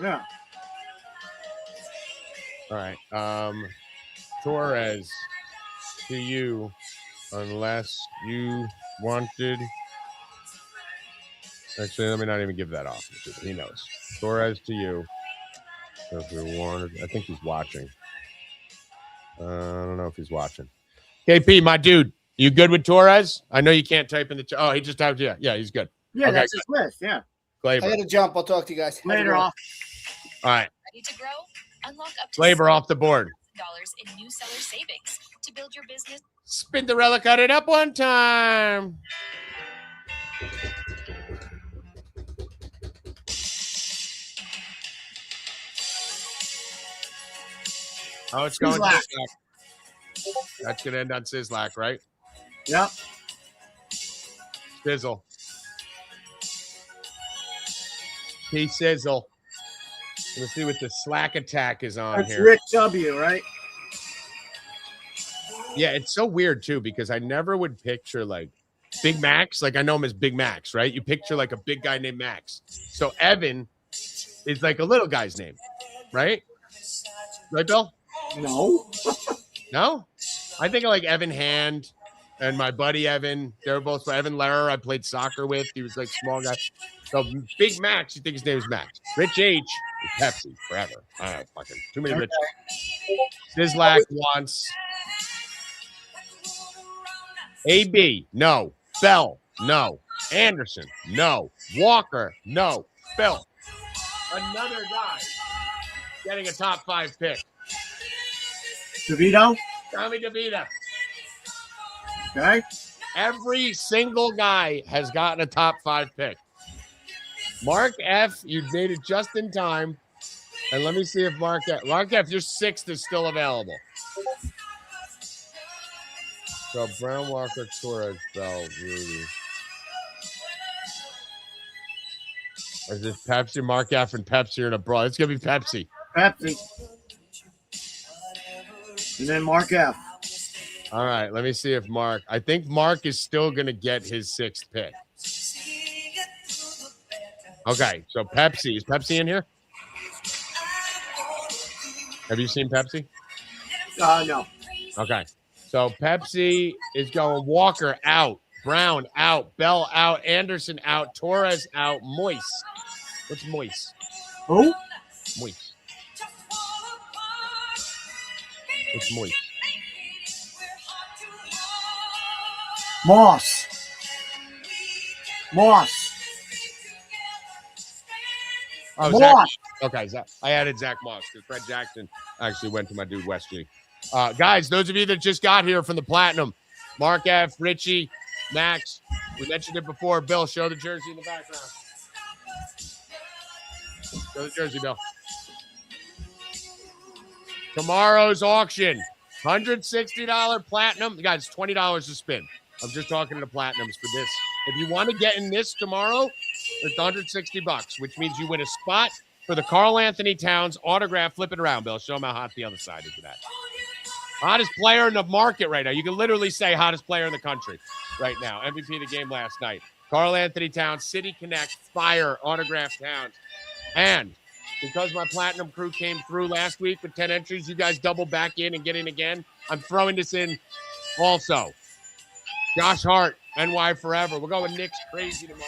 Speaker 4: Yeah.
Speaker 1: All right. Torres to you, unless you wanted. Actually, let me not even give that off. He knows. Torres to you. So if we wanted, I think he's watching. I don't know if he's watching. KP, my dude, you good with Torres? I know you can't type in the chat. Oh, he just typed. Yeah, he's good.
Speaker 4: Yeah,
Speaker 1: Okay,
Speaker 4: that's his list. Yeah.
Speaker 1: Glaber.
Speaker 2: I got to jump. I'll talk to you guys.
Speaker 4: Later off.
Speaker 1: All right.
Speaker 8: Ready to grow? Unlock up to
Speaker 1: Glaber off the board.
Speaker 8: $7 in new seller savings to build your business.
Speaker 1: Spinderella cut it up one time. Oh, it's going
Speaker 4: Sizzlack.
Speaker 1: Sizzlack. That's going to end on Sizzlack, right?
Speaker 4: Yep.
Speaker 1: Sizzle. Sizzle. Let's see what the slack attack is on
Speaker 4: That's
Speaker 1: here.
Speaker 4: Rick W, right?
Speaker 1: Yeah, it's so weird too because I never would picture like Big Max. Like I know him as Big Max, right? You picture like a big guy named Max. So Evan is like a little guy's name, right? Right, Bill?
Speaker 4: No.
Speaker 1: No? I think of like Evan Hand and my buddy Evan. They were both Evan Lehrer. I played soccer with. He was like small guy. So Big Max, you think his name is Max. Rich H is Pepsi forever. I don't know, fucking too many rich. Sizzlack wants AB, no. Bell, no. Anderson, no. Walker, no. Bill, another guy getting a top 5 pick.
Speaker 4: DeVito.
Speaker 1: Tommy DeVito.
Speaker 4: Okay.
Speaker 1: Every single guy has gotten a top 5 pick. Mark F, you made it just in time. And let me see if Mark F, your 6th is still available. So Brown, Walker, Torres, Bell, Rudy. Or is this Pepsi? Mark F and Pepsi are in a brawl. It's going to be Pepsi.
Speaker 4: Pepsi. And then Mark F.
Speaker 1: All right, let me see if Mark. I think Mark is still going to get his 6th pick. Okay, so Pepsi. Is Pepsi in here? Have you seen Pepsi?
Speaker 4: No.
Speaker 1: Okay. So Pepsi is going Walker out, Brown out, Bell out, Anderson out, Torres out, Moise. What's Moise?
Speaker 4: Who?
Speaker 1: Moise. What's Moise?
Speaker 4: Moss.
Speaker 1: Oh,
Speaker 4: Moss.
Speaker 1: Zach. Okay, Zach. I added Zach Moss because Fred Jackson actually went to my dude West G. Guys, those of you that just got here from the Platinum, Mark F, Richie, Max, we mentioned it before. Bill, show the jersey in the background. Show the jersey, Bill. Tomorrow's auction, $160 platinum. Guys, $20 to spin. I'm just talking to the platinums for this. If you want to get in this tomorrow, it's $160, which means you win a spot for the Karl Anthony Towns autograph. Flip it around, Bill. Show them how hot the other side is of that. Hottest player in the market right now. You can literally say hottest player in the country right now. MVP of the game last night. Karl Anthony Towns, City Connect, Fire, autograph Towns. And because my platinum crew came through last week with 10 entries, you guys double back in and get in again. I'm throwing this in also. Josh Hart, NY Forever. We're going Knicks crazy tomorrow.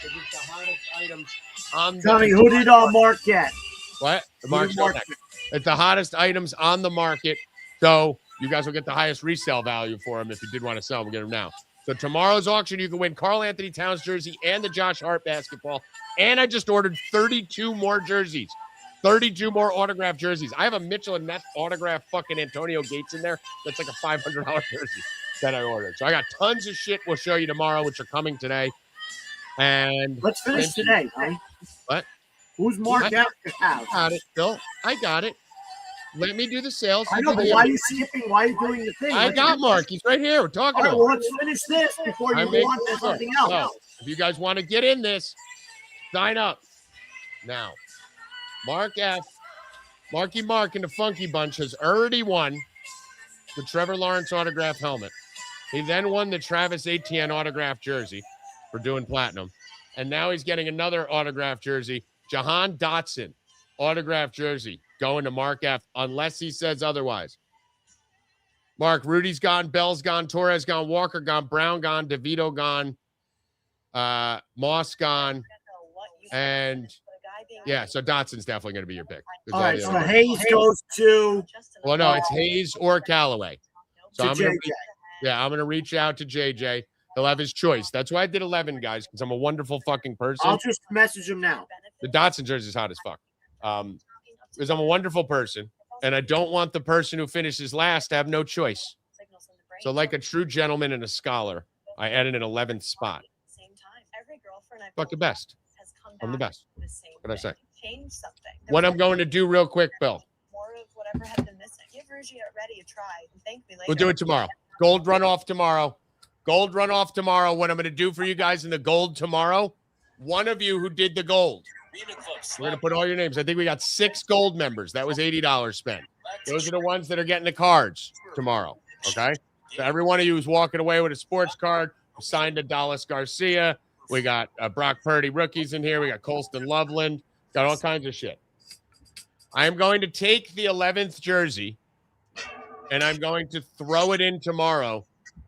Speaker 1: It's the hottest items on the
Speaker 4: Tell me, who did Mark get?
Speaker 1: What?
Speaker 4: Who did Mark get?
Speaker 1: It's the hottest items on the market. So you guys will get the highest resale value for them. If you did want to sell them, get them now. So tomorrow's auction, you can win Karl Anthony Towns jersey and the Josh Hart basketball. And I just ordered 32 more jerseys. 32 more autographed jerseys. I have a Mitchell and Ness autographed fucking Antonio Gates in there. That's like a $500 jersey that I ordered. So I got tons of shit we'll show you tomorrow, which are coming today. And
Speaker 4: let's finish today, huh?
Speaker 1: What?
Speaker 4: Who's Mark out to have?
Speaker 1: I got it, Bill. I got it. Let me do the sales.
Speaker 4: I know, but why are you skipping? Why are you doing the thing?
Speaker 1: I got Mark. He's right here. We're talking about.
Speaker 4: Well, let's finish this before you go on to something else.
Speaker 1: So, if you guys want to get in this, sign up now. Mark F. Marky Mark and the Funky Bunch has already won the Trevor Lawrence autograph helmet. He then won the Travis Etienne autograph jersey for doing platinum. And now he's getting another autograph jersey. Jahan Dotson autograph jersey going to Mark F. unless he says otherwise. Mark, Rudy's gone, Bell's gone, Torres gone, Walker gone, Brown gone, DeVito gone, Moss gone, and yeah, so Dotson's definitely going to be your pick.
Speaker 4: All right, so Hayes goes to.
Speaker 1: Well, no, it's Hayes or Callaway. So I'm
Speaker 4: JJ.
Speaker 1: gonna reach out to JJ. He'll have his choice. That's why I did 11, guys, because I'm a wonderful fucking person.
Speaker 4: I'll just message him now.
Speaker 1: The Dotson jersey is hot as fuck. Because I'm a wonderful person, and I don't want the person who finishes last to have no choice. So like a true gentleman and a scholar, I added an 11th spot. Fuck the best. I'm the best. What did I say? What I'm going to do real quick, Bill. We'll do it tomorrow. Gold runoff tomorrow. Gold runoff tomorrow. What I'm going to do for you guys in the gold tomorrow, one of you who did the gold, we're going to put all your names. I think we got 6 gold members. That was $80 spent. Those are the ones that are getting the cards tomorrow. Okay? So every one of you who's walking away with a sports card, signed to Dallas Garcia. We got Brock Purdy rookies in here. We got Colston Loveland. Got all kinds of shit. I am going to take the 11th jersey, and I'm going to throw it in tomorrow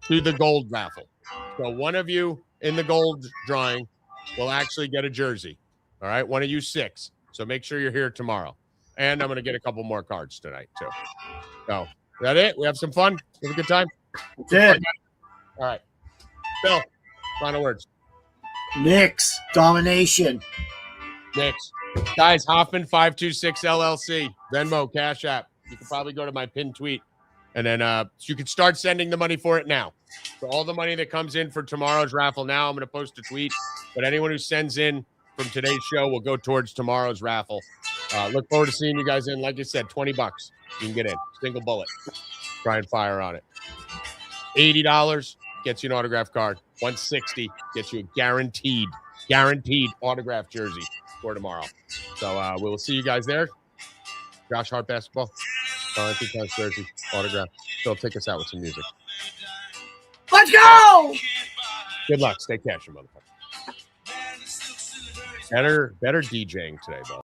Speaker 1: to the gold raffle. So one of you in the gold drawing will actually get a jersey. All right? One of you 6. So make sure you're here tomorrow. And I'm going to get a couple more cards tonight, too. So, is that it? We have some fun? Have a good time?
Speaker 4: That's it.
Speaker 1: All right. Bill, final words.
Speaker 4: Knicks domination.
Speaker 1: Knicks. Guys, Hoffman 526 LLC. Venmo, Cash App. You can probably go to my pinned tweet. And then you can start sending the money for it now. So all the money that comes in for tomorrow's raffle now, I'm going to post a tweet. But anyone who sends in from today's show will go towards tomorrow's raffle. Look forward to seeing you guys in. Like I said, $20. You can get in. Single bullet. Try and fire on it. $80 gets you an autograph card. $160 gets you a guaranteed autograph jersey for tomorrow. So we will see you guys there. Josh Hart basketball. I think that's jersey autograph. So take us out with some music.
Speaker 4: Let's go!
Speaker 1: Good luck. Stay Cashin, motherfucker. Better DJing today, Bo.